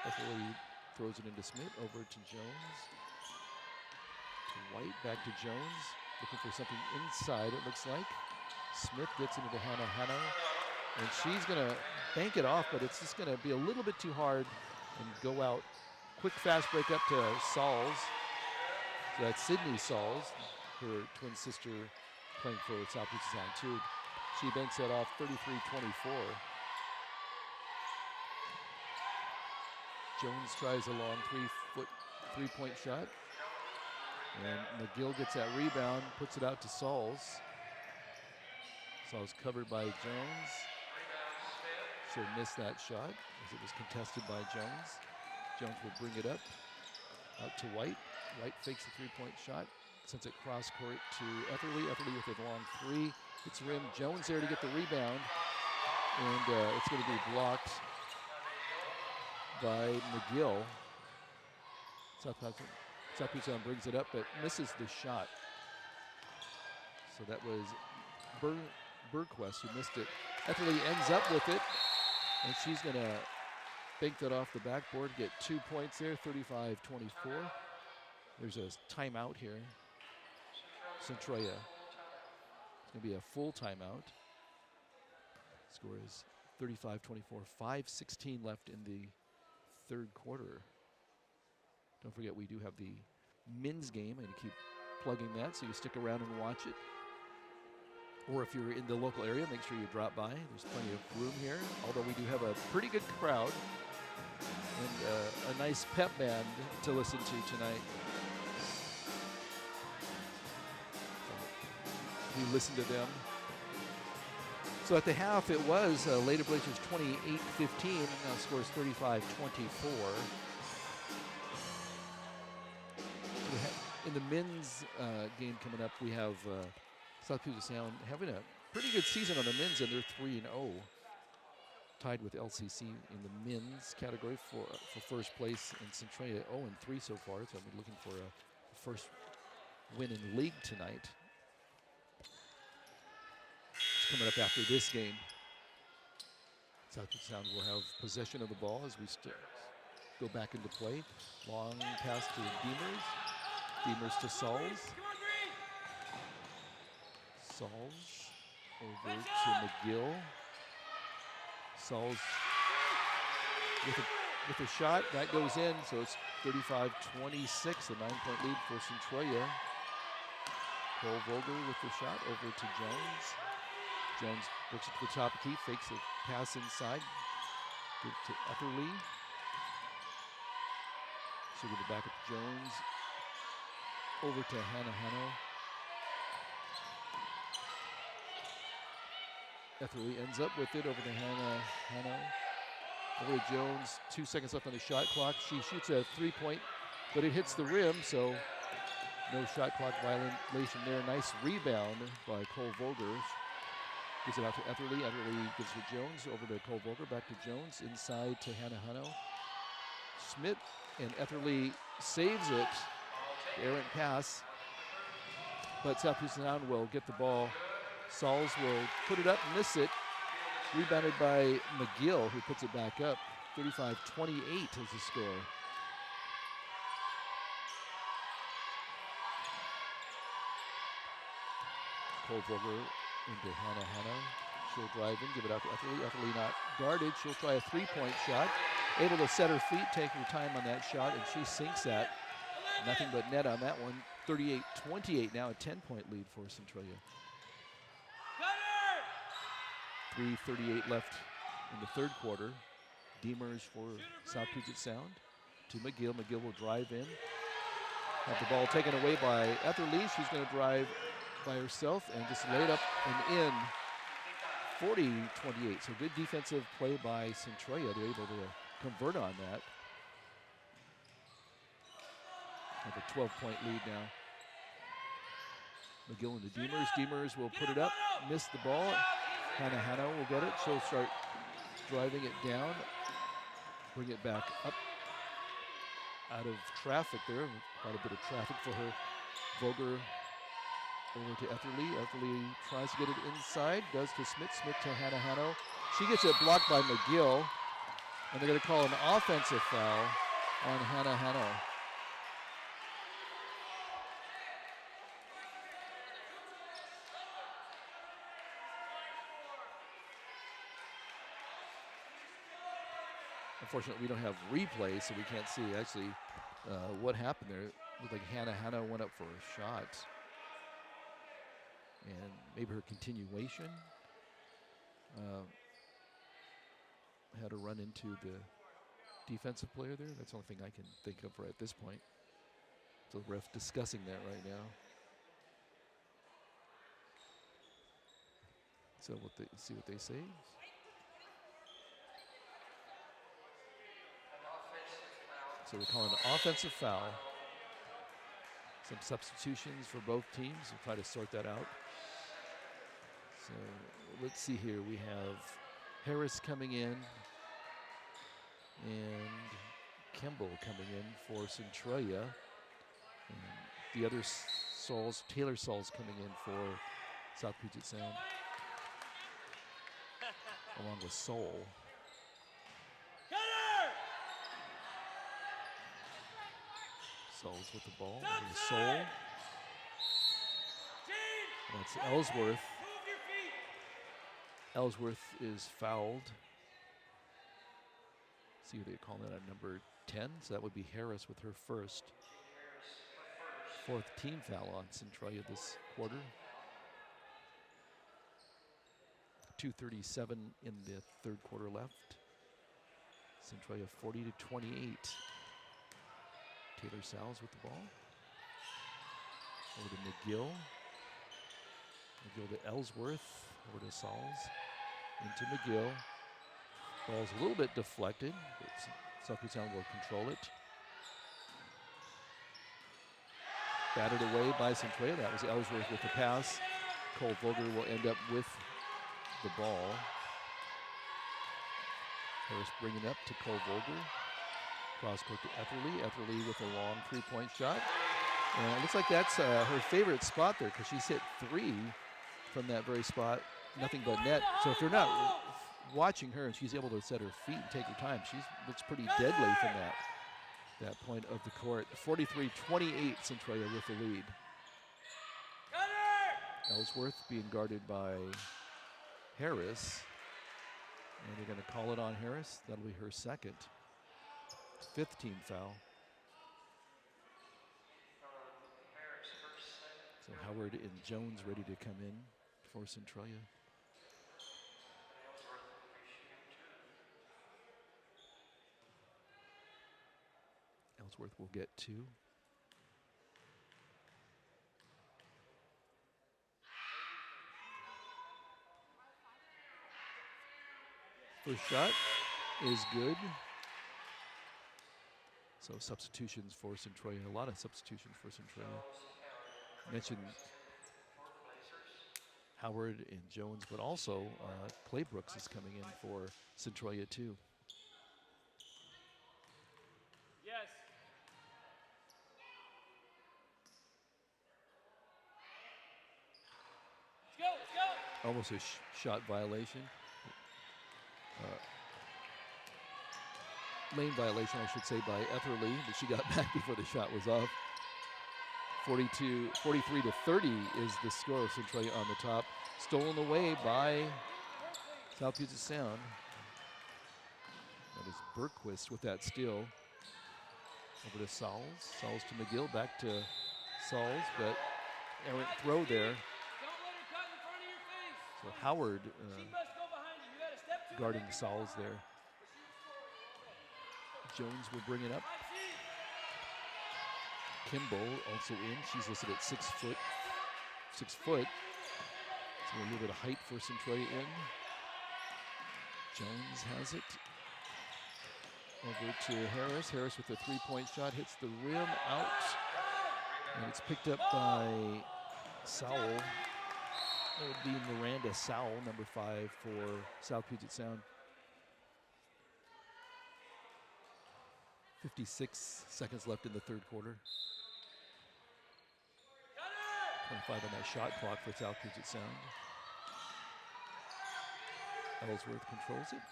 Etherly throws it into Smith, over to Jones. To White, back to Jones. Looking for something inside, it looks like. Smith gets into Hannah Hanno. And she's going to bank it off, but it's just going to be a little bit too hard and go out. Quick fast break up to Sauls. So that's Sydney Sauls, her twin sister playing for South Puget Sound too. She banks that off 33-24. Jones tries a long 3-point shot. And McGill gets that rebound, puts it out to Sauls. Sauls covered by Jones. So missed that shot as it was contested by Jones. Jones will bring it up out to White. White fakes the 3-point shot, sends it cross court to Etherly. Etherly with a long 3. It's rim. Jones there to get the rebound. And it's going to be blocked by McGill. South Puget Sound brings it up, but misses the shot. So that was Burquest who missed it. Etherly ends up with it, and she's going to bank that off the backboard, get 2 points there, 35-24. There's a timeout here. Centralia. It's going to be a full timeout. Score is 35-24, 5:16 left in the third quarter. Don't forget, we do have the men's game. I'm going to keep plugging that, so you stick around and watch it. Or if you're in the local area, make sure you drop by. There's plenty of room here, although we do have a pretty good crowd and a nice pep band to listen to tonight. We listen to them. So at the half, it was Lady Blazers 28-15. Now scores 35-24. In the men's game coming up, we have South Puget Sound having a pretty good season on the men's, and they're 3-0, tied with LCC in the men's category for first place, and Centralia 0-3 so far. So I'm looking for a first win in the league tonight. It's coming up after this game. South Puget Sound will have possession of the ball as we go back into play. Long pass to Demers. Demers to Sauls. Sauls over to McGill. Sauls with a shot that goes in, so it's 35-26, a 9-point lead for Centralia. Cole Volger with the shot over to Jones. Jones looks at the top key, fakes a pass inside. Give it to Etherly. She'll give it back at Jones. Over to Hannah Hanno. Etherly ends up with it over to Hannah Hanno. Over to Jones, 2 seconds left on the shot clock. She shoots a 3-point, but it hits the rim, so no shot clock violation there. Nice rebound by Cole Volger. Gives it out to Etherly. Etherly gives to Jones, over to Cole Volger, back to Jones, inside to Hannah Hanno. Smith and Etherly saves it. Errant pass, but South Puget Sound will get the ball. Sauls will put it up, miss it. Rebounded by McGill, who puts it back up. 35-28 is the score. Cole Volger into Hannah Hanno. She'll drive in, give it out to Etherly. Etherly not guarded. She'll try a 3-point shot. Able to set her feet, take her time on that shot, and she sinks that. Nothing but net on that one. 38-28 now, a 10-point lead for Centralia. 3:38 left in the third quarter. Deemers for South Puget Sound to McGill. McGill will drive in. Have the ball taken away by Etherly. She's going to drive by herself and just lay it up and in. 40-28. So good defensive play by Centralia. They're able to convert on that. Have a 12-point lead now. McGill into Deemers. Deemers will put it up. Missed the ball. Hannah will get it. She'll start driving it down. Bring it back up. Out of traffic there. Quite a bit of traffic for her. Vogler over to Etherly. Etherly tries to get it inside. Does to Smith. Smith to Hannah. She gets it blocked by McGill. And they're going to call an offensive foul on Hannah. Unfortunately, we don't have replay, so we can't see actually what happened there. It looked like Hannah went up for a shot. And maybe her continuation had to run into the defensive player there. That's the only thing I can think of right at this point. So the ref discussing that right now. So see what they say. So we're calling an offensive foul. Some substitutions for both teams. We'll try to sort that out. So let's see here. We have Harris coming in and Kemble coming in for Centralia. And the other Taylor Sauls coming in for South Puget Sound. Along with Soul. Sauls with the ball. And Soul. That's Ellsworth. Ellsworth is fouled. See what they call that at number 10. So that would be Harris with her fourth team foul on Centralia this quarter. 2:37 in the third quarter left. Centralia 40-28. Taylor Sauls with the ball. Over to McGill. McGill to Ellsworth. Over to Sauls. Into McGill. Ball's a little bit deflected, but South Puget Sound will control it. Batted away by Centralia. That was Ellsworth with the pass. Cole Vogler will end up with the ball. Harris bringing up to Cole Vogler. Cross court to Etherly. Etherly with a long three-point shot. And it looks like that's her favorite spot there because she's hit 3 from that very spot. Nothing but net. So if you're not watching her and she's able to set her feet and take her time, she looks pretty deadly from that point of the court. 43-28, Centralia with the lead. Ellsworth being guarded by Harris. And they're going to call it on Harris. That'll be her second. 5th team foul. So Howard and Jones ready to come in for Centralia. Ellsworth will get 2. First shot is good. So substitutions for Centralia, a lot of substitutions for Centralia. Mentioned Howard and Jones, but also Clay Brooks is coming in for Centralia too. Yes. Let's go. Almost a shot violation. Lane violation, I should say, by Etherly, but she got back before the shot was off. 43-30 is the score of Centralia on the top. Stolen away by South Puget Sound. That is Bergquist with that steal. Over to Sauls. Sauls to McGill. Back to Sauls, but errant throw there. Don't let her cut in front of your face. So Howard She must go behind you. You got to step to her, guarding make her Sauls go there. Jones will bring it up. behind. Kimball also in. She's listed at 6 foot. 6 foot. So a little bit of height for Centralia in. Jones has it. Over to Harris. Harris with a 3-point shot. Hits the rim out. And it's picked up by Sowell. That would be Miranda Sowell, number 5 for South Puget Sound. 56 seconds left in the third quarter. 25 on that shot clock for South Puget Sound. Ellsworth controls it.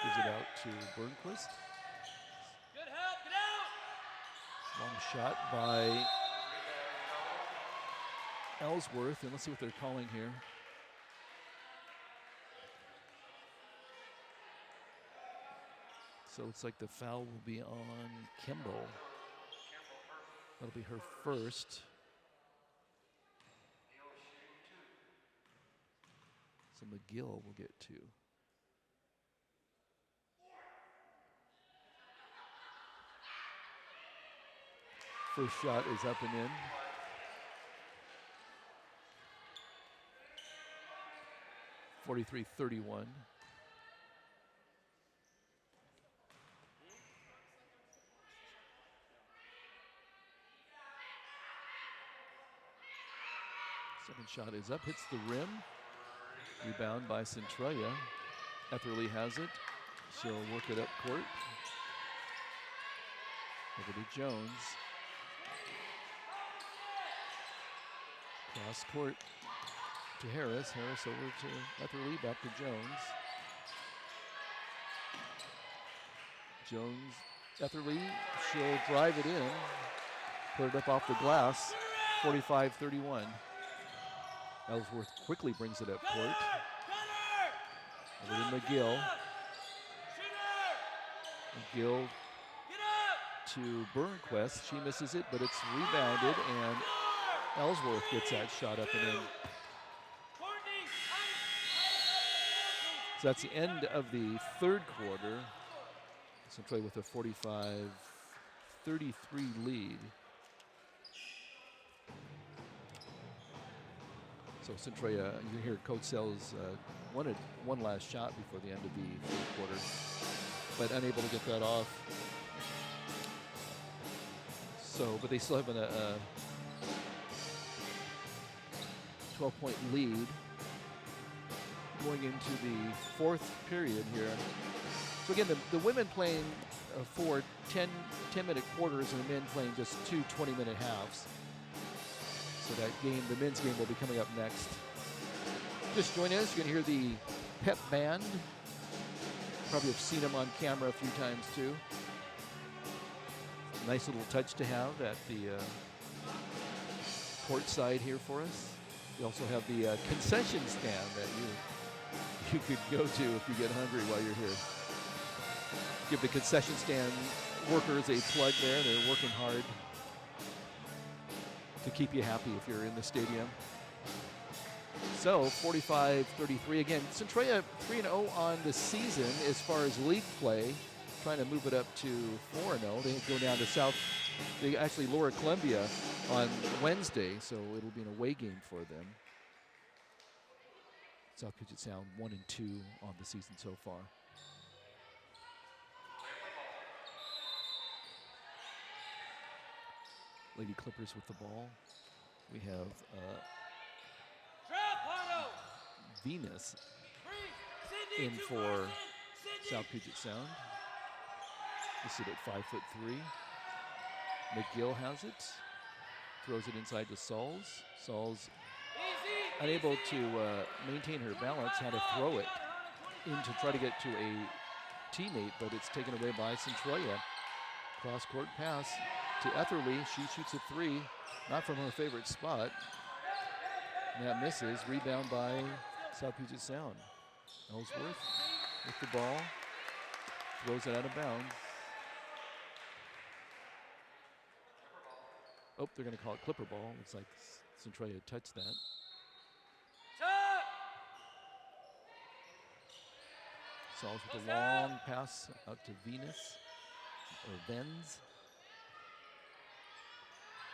Gives it out to Burnquist. Good help. Get out. Long shot by Ellsworth, and let's see what they're calling here. So it's like the foul will be on Kimball. That'll be her first. So McGill will get 2. First shot is up and in. (43-31). Second shot is up, hits the rim. Rebound by Centralia. Etherly has it. She'll work it up court. Over to Jones. Cross court to Harris. Harris over to Etherly, back to Jones. Jones, Etherly, she'll drive it in. Put it up off the glass. 45-31. Ellsworth quickly brings it up court. Over to McGill. McGill to Burnquist. She misses it, but it's rebounded, and Ellsworth gets that shot up and in. So that's the end of the third quarter. Centralia with a 45-33 lead. So Centralia, you hear Coach Sells wanted one last shot before the end of the third quarter, but unable to get that off. So, but they still have a 12-point lead going into the fourth period here. So again, the women playing 4 10-minute quarters and the men playing just 2 20-minute halves. So that game, the men's game, will be coming up next. Just join us. You're going to hear the pep band. Probably have seen them on camera a few times too. Nice little touch to have at the court side here for us. We also have the concession stand that you could go to if you get hungry while you're here. Give the concession stand workers a plug there. They're working hard to keep you happy if you're in the stadium. So 45-33 again. Centralia 3-0 on the season as far as league play, trying to move it up to 4-0. They go down to South. They actually lower Columbia on Wednesday, so it'll be an away game for them. South Puget Sound 1-2 on the season so far. Lady Clippers with the ball. We have Venus in for South Puget Sound. We sit at 5'3". McGill has it. Throws it inside to Sauls. Sauls unable to maintain her balance, had to throw it in to try to get to a teammate, but it's taken away by Centralia. Cross-court pass to Etherly. She shoots a 3, not from her favorite spot. And that misses. Rebound by South Puget Sound. Ellsworth with the ball. Throws it out of bounds. Oh, they're going to call it clipper ball. Looks like Centralia touched that. Tuck. Sauls with a long pass out to Venus, or Venz.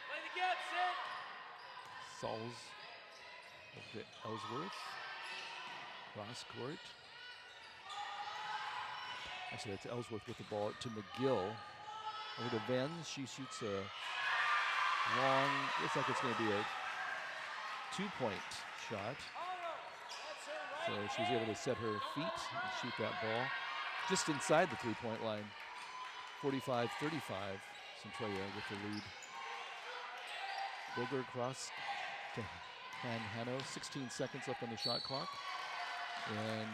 Play the gap, set. Sauls over to Ellsworth. Cross court. Actually, that's Ellsworth with the ball to McGill. Over to Venz. She shoots a long, looks like it's going to be a 2-point shot. So she's able to set her feet and shoot that ball just inside the 3-point line. 45-35, Centralia with the lead. Boger cross to Hanno, 16 seconds left on the shot clock. And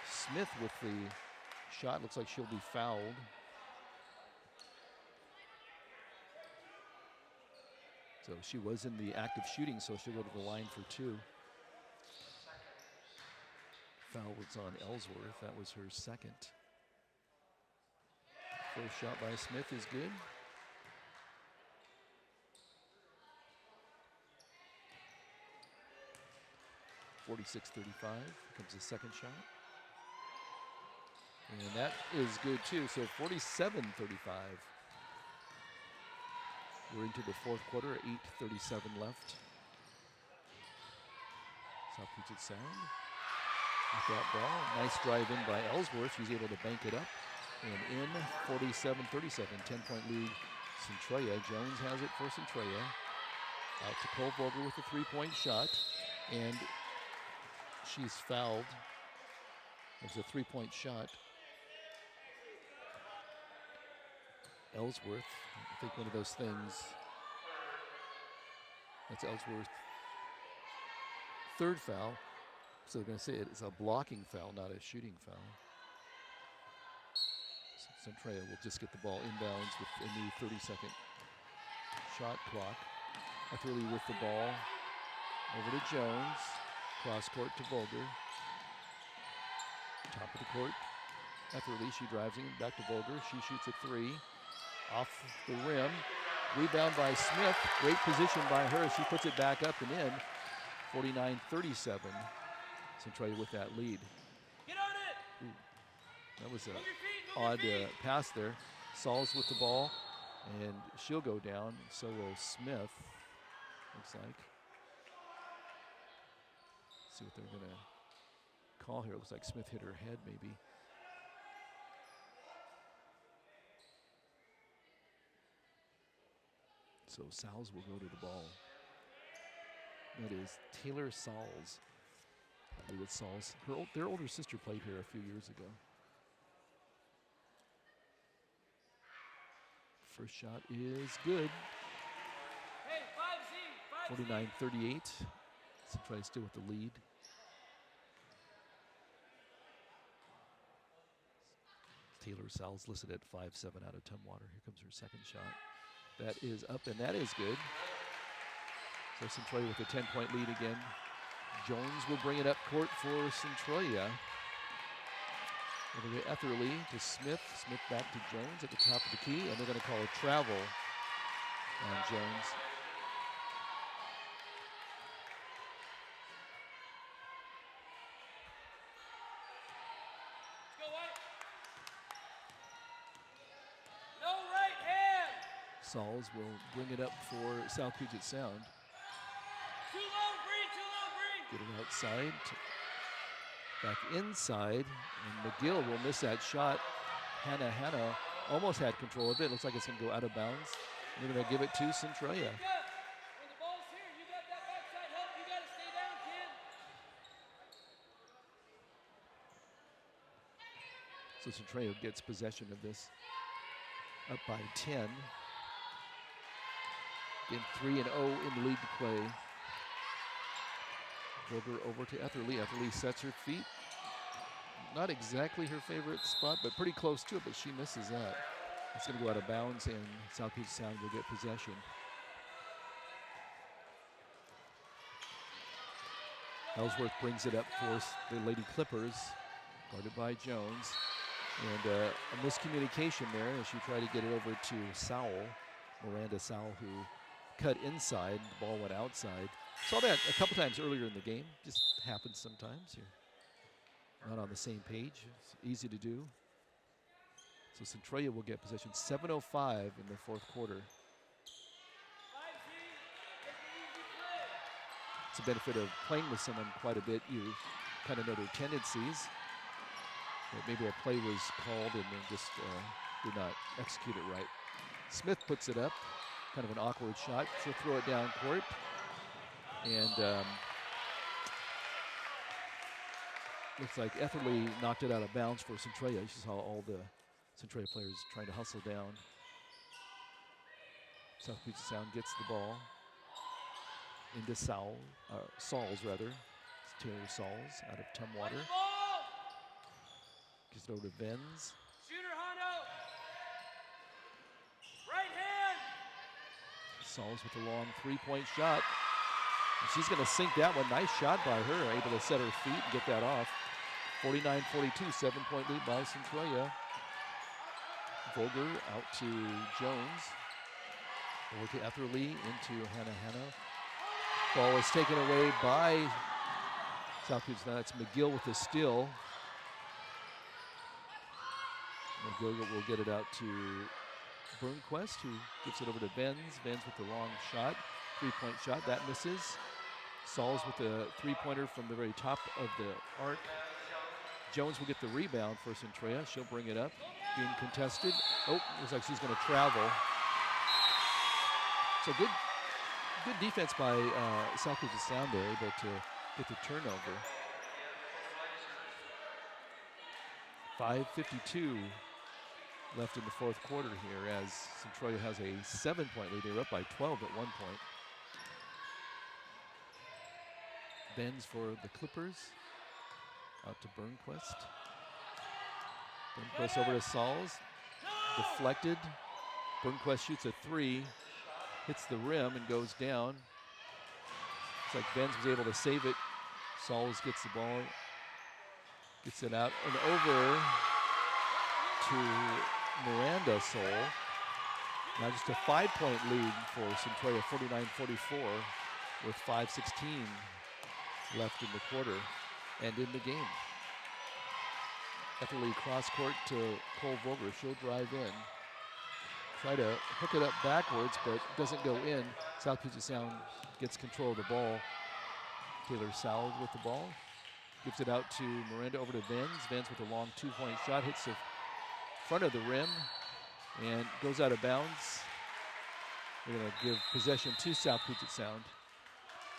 Smith with the shot, looks like she'll be fouled. So she was in the act of shooting, so she'll go to the line for 2. Foul was on Ellsworth. That was her second. First shot by Smith is good. (46-35) comes the second shot. And that is good too, so 47-35. We're into the fourth quarter, 8:37 left. South Puget Sound with that ball. Nice drive in by Ellsworth. She's able to bank it up. And in 47-37, 10-point lead, Centralia. Jones has it for Centralia. Out to Cole Vogel with a 3-point shot. And she's fouled. It's a 3-point shot. Ellsworth, I think one of those things. That's Ellsworth. Third foul. So they're going to say it's a blocking foul, not a shooting foul. So Centralia will just get the ball inbounds with a new 30-second shot clock. Etherly with the ball. Over to Jones. Cross court to Vogel. Top of the court. Etherly, she drives in. Back to Vogel. She shoots a 3. Off the rim. Rebound by Smith. Great position by her. She puts it back up and in. 49-37. Centralia with that lead. Get on it. Ooh, that was Move an your feet, move your odd feet. pass there. Sauls with the ball, and she'll go down. So will Smith, looks like. See what they're going to call here. Looks like Smith hit her head, maybe. So Sauls will go to the ball. That is Taylor Sauls. I believe it's Sauls. Their older sister played here a few years ago. First shot is good. Hey, 5Z. 49-38. Centralia still with the lead. Taylor Sauls listed at 5'7" out of Tumwater. Here comes her second shot. That is up, and that is good. So Centralia with a 10-point lead again. Jones will bring it up court for Centralia. Over to Etherly to Smith. Smith back to Jones at the top of the key, and they're going to call a travel on Jones. Go White. No right hand. Sauls will bring it up for South Puget Sound. Too low, Bree. Too low, Bree. Get it outside. Back inside, and McGill will miss that shot. Hanna almost had control of it. Looks like it's going to go out of bounds. They're going to give it to Centralia. When the ball's here, you got that backside help. You got to stay down, kid. So Centralia gets possession of this. Up by 10. Again, 3-0 in the lead to play. Vogel over to Etherly. Etherly sets her feet. Not exactly her favorite spot, but pretty close to it, but she misses that. It's going to go out of bounds, and South Puget Sound will get possession. Ellsworth brings it up for the Lady Clippers, guarded by Jones. And a miscommunication there as she tried to get it over to Sowell, Miranda Sowell, who cut inside, the ball went outside. Saw that a couple times earlier in the game. Just happens sometimes. You're not on the same page. It's easy to do. So Centralia will get possession. 7:05 in the fourth quarter. It's a benefit of playing with someone quite a bit. You kind of know their tendencies. But maybe a play was called and then just did not execute it right. Smith puts it up. Kind of an awkward shot. She'll throw it down court. And looks like Etherly knocked it out of bounds for Centralia. You saw all the Centralia players trying to hustle down. South Puget Sound gets the ball into Sauls. It's Taylor Sauls out of Tumwater. Gives it over to Venz. Shooter Hondo. Right hand. Sauls with a long three-point shot. And she's going to sink that one. Nice shot by her, able to set her feet and get that off. 49-42, 7-point lead by Centralia. Vogler out to Jones. Over to Etherly, into Hannah. Ball is taken away by South Puget Sound. It's McGill with the steal. McGill will get it out to Burnquist, who gives it over to Venz. Venz with the long shot, three-point shot. That misses. Sauls with the three-pointer from the very top of the arc. Jones will get the rebound for Centralia. She'll bring it up, being contested. Oh, looks like she's going to travel. So good defense by South Puget Sound there, able to get the turnover. 5:52 left in the fourth quarter here as Centralia has a 7-point lead. They're up by 12 at one point. Venz for the Clippers. Out to Burnquist. Burnquist over to Sauls. Deflected. Burnquist shoots a three. Hits the rim and goes down. Looks like Venz was able to save it. Sauls gets the ball. Gets it out and over to Miranda Soul. Now just a 5-point lead for Centralia, 49-44, with 5:16 left in the quarter and in the game. Etherly cross court to Cole Vogler. She'll drive in. Try to hook it up backwards, but doesn't go in. South Puget Sound gets control of the ball. Taylor Sauls with the ball. Gives it out to Miranda over to Venz. Venz with a long 2-point shot. Hits the front of the rim and goes out of bounds. We're going to give possession to South Puget Sound.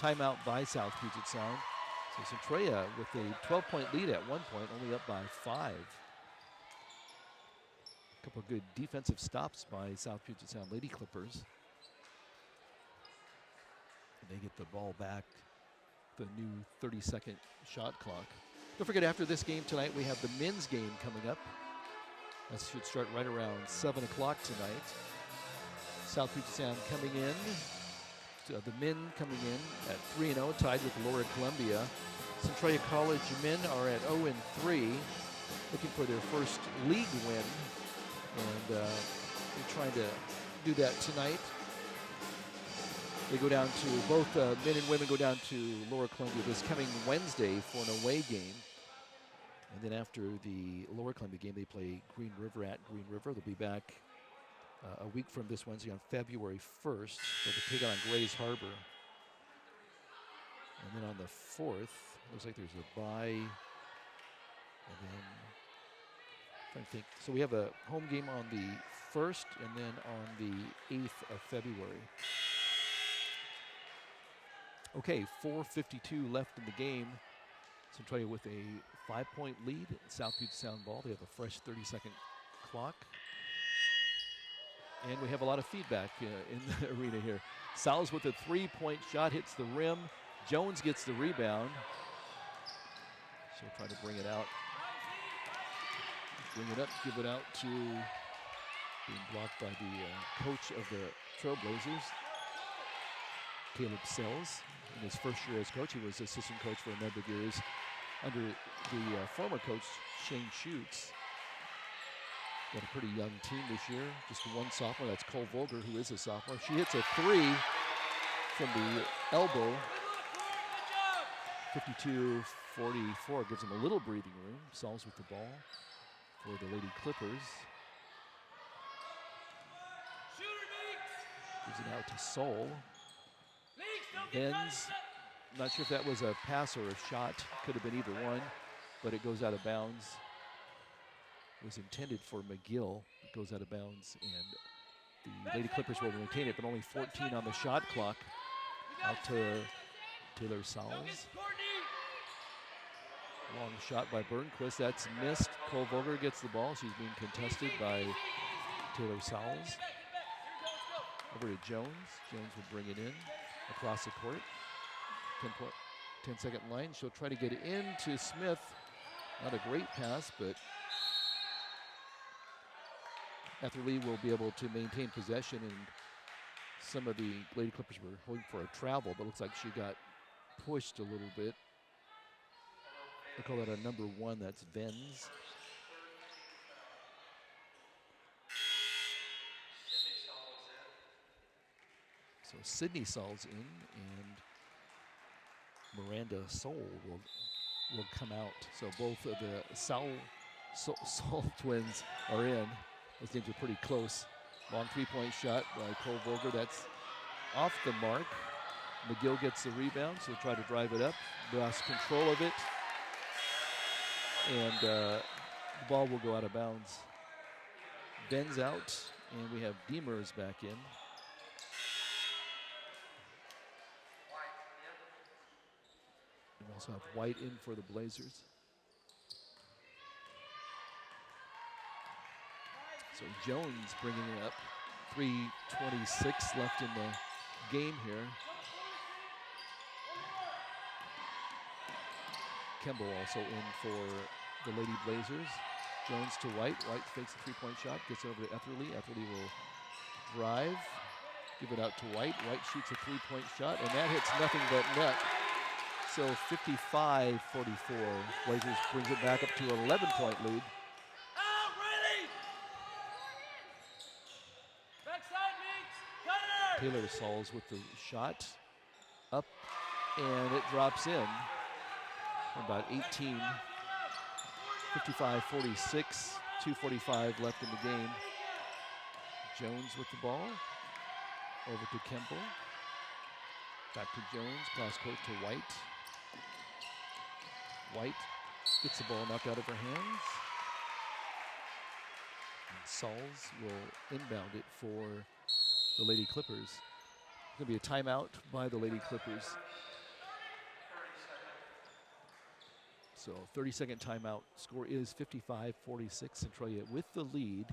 Timeout by South Puget Sound. So Centralia with a 12-point lead at one point, only up by 5. A couple of good defensive stops by South Puget Sound Lady Clippers. And they get the ball back, the new 30-second shot clock. Don't forget, after this game tonight, we have the men's game coming up. That should start right around 7 o'clock tonight. South Puget Sound coming in. The men coming in at 3-0, tied with Lower Columbia. Centralia College men are at 0-3, looking for their first league win. And they're trying to do that tonight. They go down to, both men and women go down to Lower Columbia this coming Wednesday for an away game. And then after the Lower Columbia game, they play Green River at Green River. They'll be back a week from this Wednesday on February 1st. They'll be taking on Grays Harbor. And then on the 4th, looks like there's a bye. And then, trying to think. So we have a home game on the 1st and then on the 8th of February. Okay, 4:52 left in the game. Centralia with a 5-point lead. South Puget Sound ball. They have a fresh 30-second clock. And we have a lot of feedback in the arena here. Sauls with a 3-point shot, hits the rim. Jones gets the rebound. She'll try to bring it out. Bring it up, give it out to, being blocked by the coach of the Trailblazers, Caleb Sells. In his first year as coach, he was assistant coach for a number of years under the former coach, Shane Schutz. Got a pretty young team this year. Just one sophomore. That's Cole Vogler, who is a sophomore. She hits a three. from the elbow. Good luck, Court. Good job. 52-44 gives them a little breathing room. Sauls with the ball for the Lady Clippers. Shooter, Meeks. Gives it out to Sol. Meeks, don't get Benz. tight. Not sure if that was a pass or a shot. Could have been either one, but it goes out of bounds. It was intended for McGill. It goes out of bounds, and the Lady Clippers will maintain it, but only 14 on the shot clock. Out to Taylor Don't Sauls. get Courtney. Long shot by Burnquist. That's missed. Cole Vogler gets the ball. She's being contested by Taylor Sauls. Get back. Here we go. Let's go. Over to Jones. Jones will bring it in across the court. 10-second line. She'll try to get it into Smith. Not a great pass, but Etherly will be able to maintain possession, and some of the Lady Clippers were hoping for a travel, but looks like she got pushed a little bit. I call that a number 1, that's Venz. So Sydney Saul's in, and Miranda Sol will come out. So both of the Saul twins are in. Those games are pretty close. Long three-point shot by Cole Vogler. That's off the mark. McGill gets the rebound, so try to drive it up. Lost control of it. And the ball will go out of bounds. Ben's out, and we have Demers back in. We also have White in for the Blazers. So Jones bringing it up. 3:26 left in the game here. Kemble also in for the Lady Blazers. Jones to White. White fakes a three-point shot, gets it over to Etherly. Etherly will drive, give it out to White. White shoots a three-point shot, and that hits nothing but net. So 55-44. Blazers brings it back up to an 11-point lead. Out, Riley. Backside, Meeks. Cutter. Taylor Sauls with the shot. Up, and it drops in. About 18. 55-46. 2:45 left in the game. Jones with the ball. Over to Kemble. Back to Jones. Cross court to White. White gets the ball knocked out of her hands. And Sauls will inbound it for the Lady Clippers. It's going to be a timeout by the Lady Clippers. So 30-second timeout. Score is 55-46. Centralia with the lead.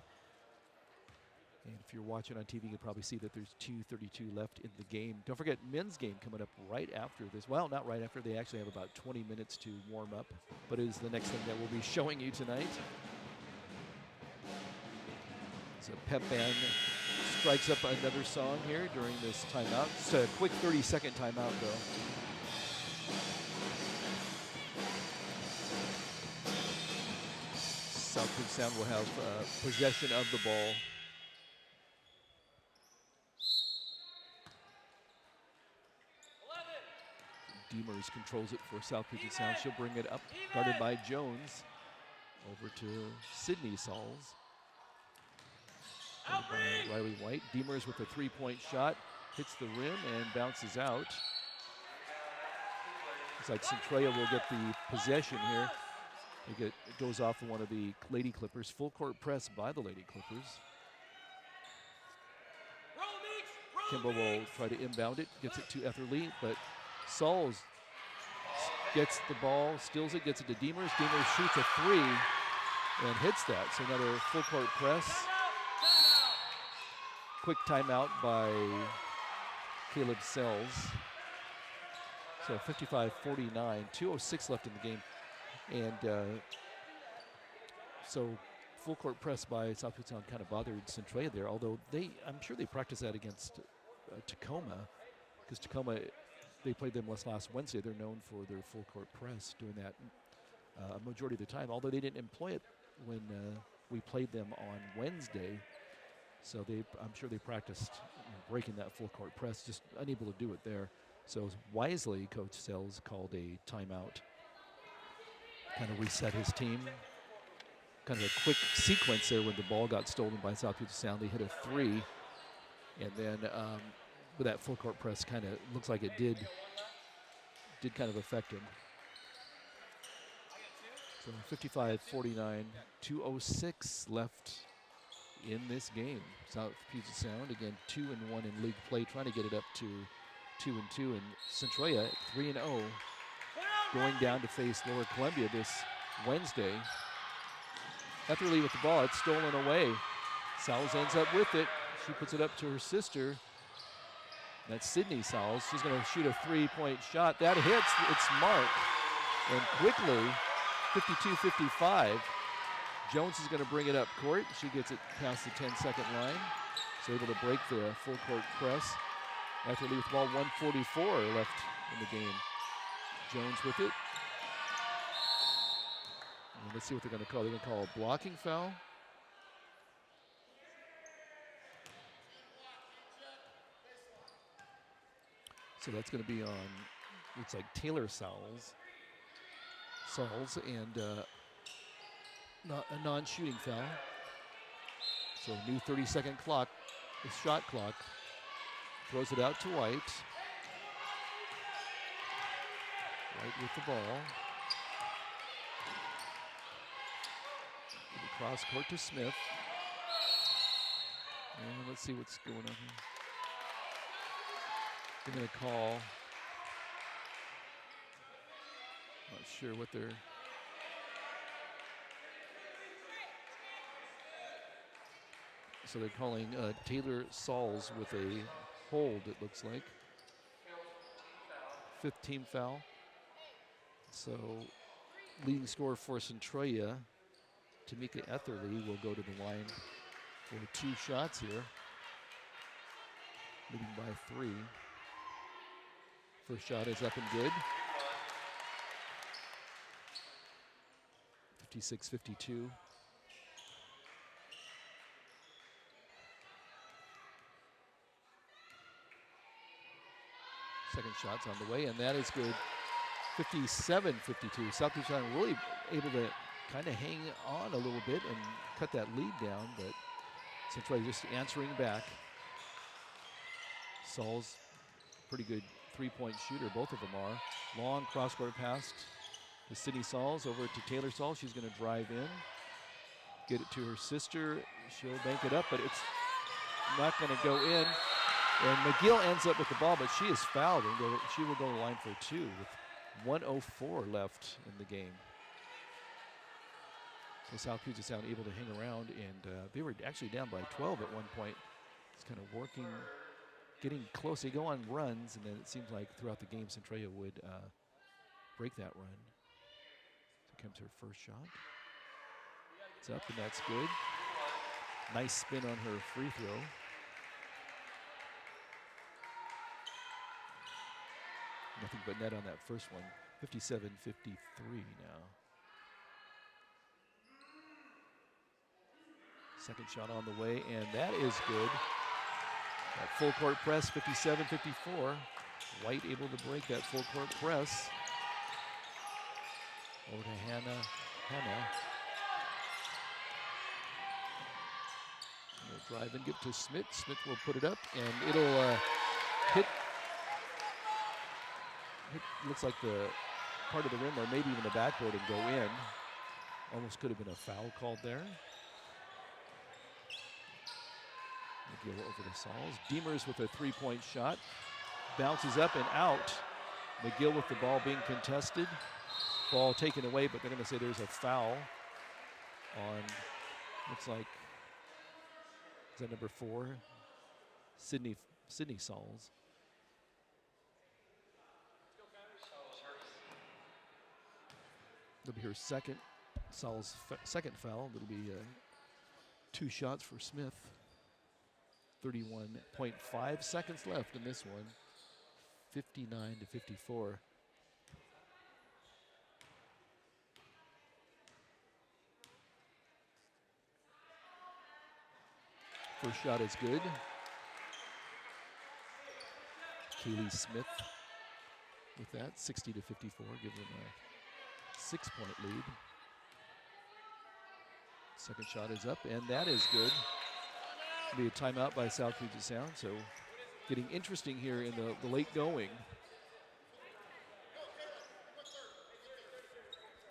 And if you're watching on TV, you can probably see that there's 2:32 left in the game. Don't forget, men's game coming up right after this. Well, not right after. They actually have about 20 minutes to warm up, but it is the next thing that we'll be showing you tonight. So Pep Band strikes up another song here during this timeout. It's a quick 30-second timeout, though. South Puget Sound will have possession of the ball. Demers controls it for South Puget Sound. She'll bring it up, guarded by Jones. Over to Sydney Sauls. Guarded by Riley White. Demers with a three-point shot. Hits the rim and bounces out. Looks like Centralia will get the possession here. It goes off of one of the Lady Clippers. Full court press by the Lady Clippers. Kimball will try to inbound it. Gets it to Etherly, but Sauls gets the ball, steals it, gets it to Demers. Demers shoots a three and hits that. So another full court press. Quick timeout by Caleb Sells. So 55-49, 2:06 left in the game. And so full court press by South Puget Sound kind of bothered Centralia there, although I'm sure they practiced that against Tacoma, because Tacoma, they played them last Wednesday. They're known for their full court press, doing that a majority of the time, although they didn't employ it when we played them on Wednesday. So I'm sure they practiced breaking that full court press, just unable to do it there. So wisely, Coach Sells called a timeout, kind of reset his team. Kind of a quick sequence there when the ball got stolen by South Puget Sound. They hit a three, and then with that full court press, kind of looks like it did kind of affect him. So 55-49, 2:06 left in this game. South Puget Sound, again, 2-1 in league play, trying to get it up to 2-2. And Centralia, 3-0, going down to face Lower Columbia this Wednesday. Etherly with the ball, it's stolen away. Sowles ends up with it. She puts it up to her sister. That's Sydney Sowles. She's going to shoot a three-point shot. That hits, it's marked. And quickly, 52-55. Jones is going to bring it up court. She gets it past the 10-second line. So able to break the full court press. Etherly with the ball, 1:44 left in the game. Jones with it. And let's see what they're going to call. They're going to call a blocking foul. So that's going to be on, looks like Taylor Sowles, and not a non-shooting foul. So new 30-second clock, the shot clock. Throws it out to White. White with the ball. Cross court to Smith. And let's see what's going on here. They're going to call. Not sure what they're. So they're calling Taylor Sowles with a hold, it looks like. 5th team foul. So leading scorer for Centralia, Tamika Etherly, will go to the line for 2 shots here. Leading by 3. First shot is up and good. 56-52. Second shot's on the way, and that is good. 57-52. South Puget Sound really able to kind of hang on a little bit and cut that lead down, but Centralia just answering back. Saul's pretty good 3-point shooter, both of them are. Long cross-court pass to Sydney Sauls, over to Taylor Sauls. She's going to drive in, get it to her sister. She'll bank it up, but it's not going to go in. And McGill ends up with the ball, but she is fouled, and she will go to the line for 2 with 1:04 left in the game. So South Puget Sound able to hang around, and they were actually down by 12 at one point. It's kind of working, getting close. They go on runs, and then it seems like throughout the game, Centralia would break that run. So comes her first shot. It's up, and that's good. Nice spin on her free throw. Nothing but net on that first one. 57-53 now. Second shot on the way, and that is good. That full court press, 57-54. White able to break that full court press. Over to Hannah. Will drive and give to Smith. Smith will put it up, and it'll hit. It looks like the part of the rim, or maybe even the backboard, and go in. Almost could have been a foul called there. McGill over to Sauls. Demers with a 3-point shot. Bounces up and out. McGill with the ball being contested. Ball taken away, but they're going to say there's a foul on, looks like, is that number 4? Sydney Sauls. It'll be her second, Saul's second foul. It'll be 2 shots for Smith. 31.5 seconds left in this one. 59-54. First shot is good. Kaylee Smith with that, 60 to 54, gives them a 6-point lead. Second shot is up, and that is good. Be a timeout by South Puget Sound, so getting interesting here in the late going.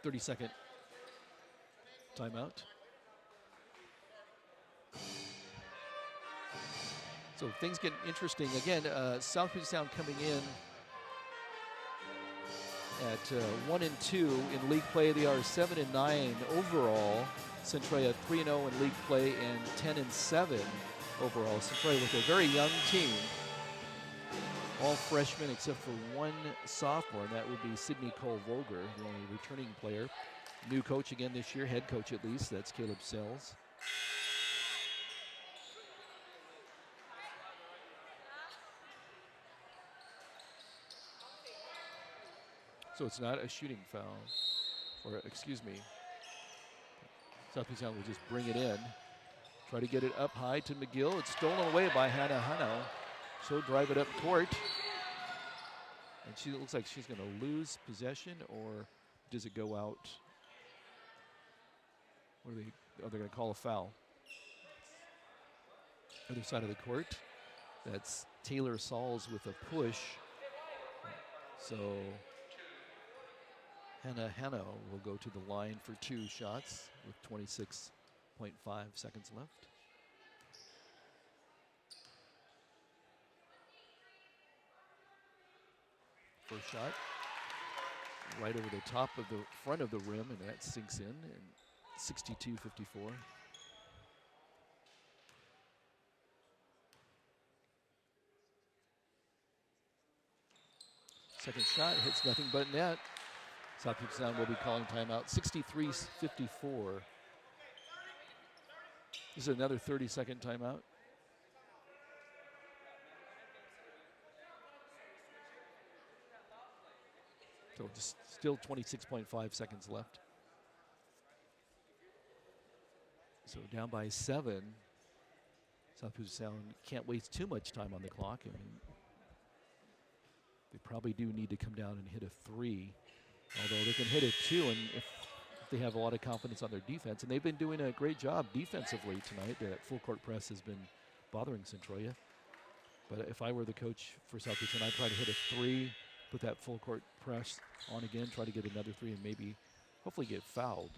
30-second timeout. So things get interesting. Again, South Puget Sound coming in at 1-2 in league play. They are 7-9 overall. Centralia 3-0 in league play and 10-7 overall. Centralia with a very young team. All freshmen except for one sophomore, and that would be Sydney Cole-Voger, the only returning player. New coach again this year, head coach at least, that's Caleb Sells. So it's not a shooting foul, or excuse me, South Puget Sound will just bring it in. Try to get it up high to McGill. It's stolen away by Hannah Hano. She'll drive it up court. And she looks like she's going to lose possession, or does it go out? What are they? Oh, they're going to call a foul. Other side of the court. That's Taylor Sauls with a push. So Hannah Hano will go to the line for 2 shots with 26.5 seconds left. First shot, right over the top of the front of the rim, and that sinks in, and 62-54. Second shot hits nothing but net. South Puget Sound will be calling timeout. 63-54. This is another 30-second timeout. So just still 26.5 seconds left. So down by 7. South Puget Sound can't waste too much time on the clock. I mean, they probably do need to come down and hit a 3. Although they can hit a 2, and if they have a lot of confidence on their defense. And they've been doing a great job defensively tonight. That full court press has been bothering Centralia. But if I were the coach for South Puget Sound, I'd try to hit a 3, put that full court press on again, try to get another 3, and maybe hopefully get fouled.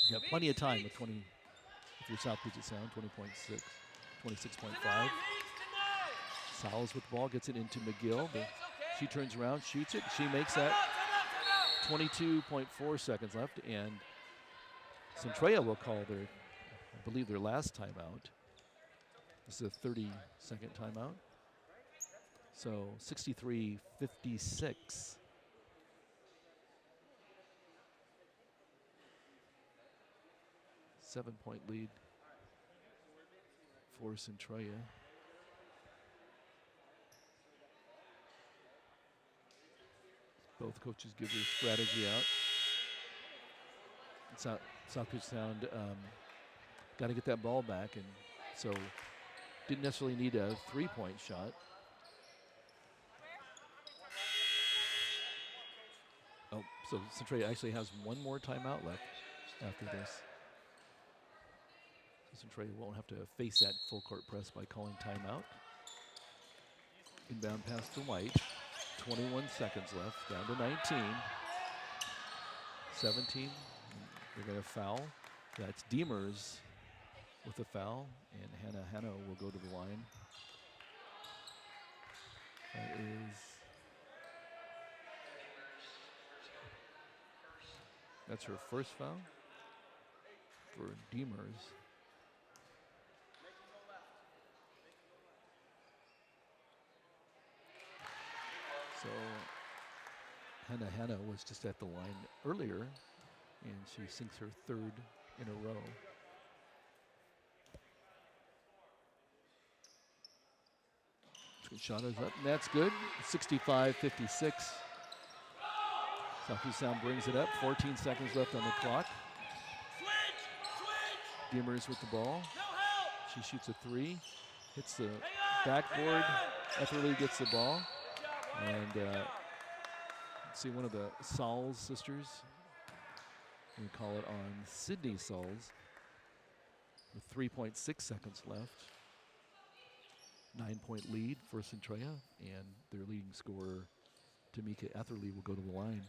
You got plenty of time with 20, if you're South Puget Sound, 20.6, 26.5. Sauls with the ball, gets it into McGill. She turns around, shoots it. She makes that. 22.4 seconds left, and Centralia will call their, I believe, their last timeout. This is a 30-second timeout. So 63-56. 7-point lead for Centralia. Both coaches give their strategy out. South Puget Sound got to get that ball back, and so didn't necessarily need a 3-point shot. Oh, so Centralia actually has one more timeout left after this. So Centralia won't have to face that full court press by calling timeout. Inbound pass to White. 21 seconds left, down to 19. 17, they're going to foul. That's Demers with a foul, and Hannah Hano will go to the line. That's her first foul for Demers. So Hannah Hano was just at the line earlier, and she sinks her 3rd in a row. Shot is up, and that's good. 65-56. South Puget Sound brings it up. 14 seconds left on the clock. Demers with the ball. She shoots a 3, hits the backboard. Etherly gets the ball. And let's see, one of the Sauls sisters, we call it on Sydney Sauls, with 3.6 seconds left. 9-point lead for Centralia, and their leading scorer, Tamika Etherly, will go to the line.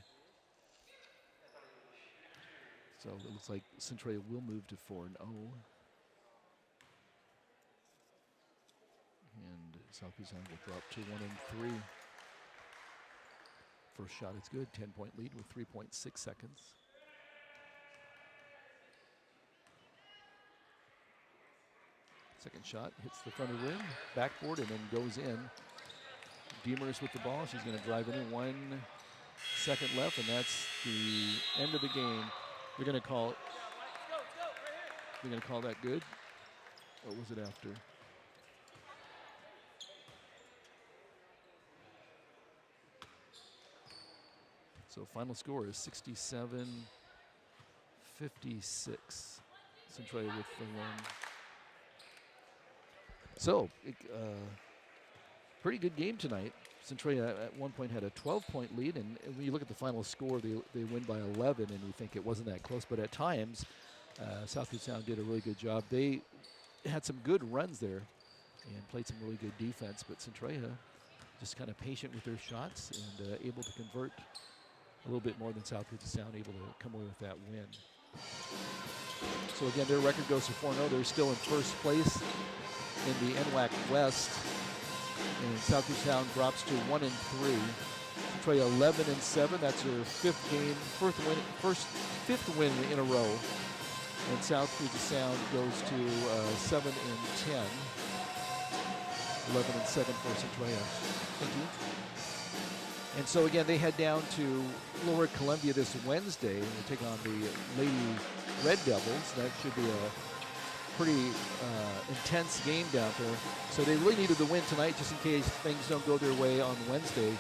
So it looks like Centralia will move to 4-0. And South Puget Sound will drop to 1-3. First shot is good, 10-point lead with 3.6 seconds. Second shot hits the front of the rim, backboard, and then goes in. Demers with the ball. She's going to drive in. 1 second left, and that's the end of the game. They're going to call it. They're going to call that good. What was it after? So final score is 67-56. Centralia with the win. So, pretty good game tonight. Centralia at one point had a 12-point lead, and when you look at the final score, they win by 11, and you think it wasn't that close. But at times, South Puget Sound did a really good job. They had some good runs there and played some really good defense, but Centralia just kind of patient with their shots and able to convert a little bit more than South Puget Sound, able to come away with that win. So again, their record goes to 4-0. They're still in first place in the NWAC West, and South Puget Sound drops to 1-3. Centralia 11-7. That's their fifth win in a row. And South Puget Sound goes to 7-10. 11-7 for Centralia. Thank you. And so again, they head down to Lower Columbia this Wednesday, and they take on the Lady Red Devils. That should be a pretty intense game down there. So they really needed the win tonight, just in case things don't go their way on Wednesday.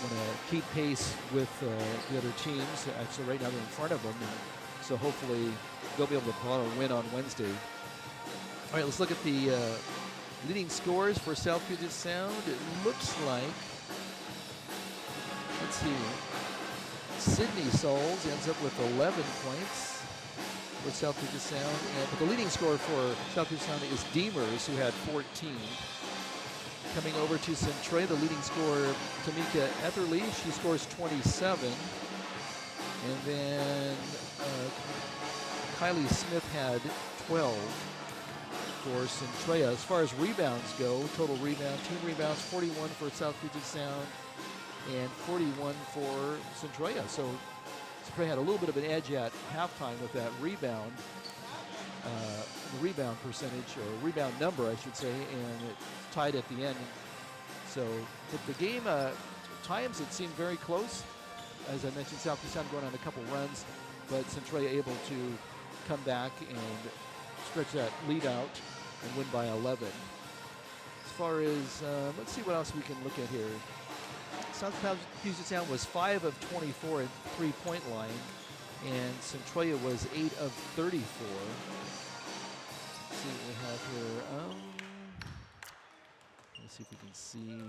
Want to keep pace with the other teams. Actually, right now they're in front of them, and so hopefully they'll be able to pull out a win on Wednesday. All right, let's look at the leading scores for South Puget Sound. It looks like, let's see, Sydney Sauls ends up with 11 points for South Puget Sound. But the leading scorer for South Puget Sound is Demers, who had 14. Coming over to Centralia, the leading scorer, Tamika Etherly, she scores 27. And then Kylie Smith had 12 for Centralia. As far as rebounds go, total team rebounds, 41 for South Puget Sound and 41 for Centralia. So Centralia had a little bit of an edge at halftime with that rebound, rebound percentage, or rebound number, I should say, and it tied at the end. So, but the game, times it seemed very close. As I mentioned, South Puget Sound going on a couple runs, but Centralia able to come back and stretch that lead out and win by 11. As far as, let's see what else we can look at here. South Puget Sound was 5 of 24 at three-point line, and Centralia was 8 of 34. Let's see what we have here. Let's see if we can see.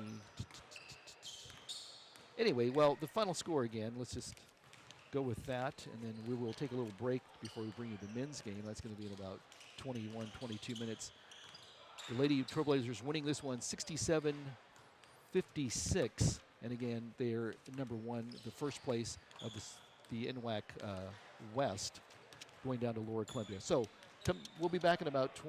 Anyway, well, the final score again, let's just go with that, and then we will take a little break before we bring you the men's game. That's going to be in about 21, 22 minutes. The Lady Trailblazers winning this one 67-56. And again, they're number one, the first place of the NWAC West, going down to Lower Columbia. So we'll be back in about 20.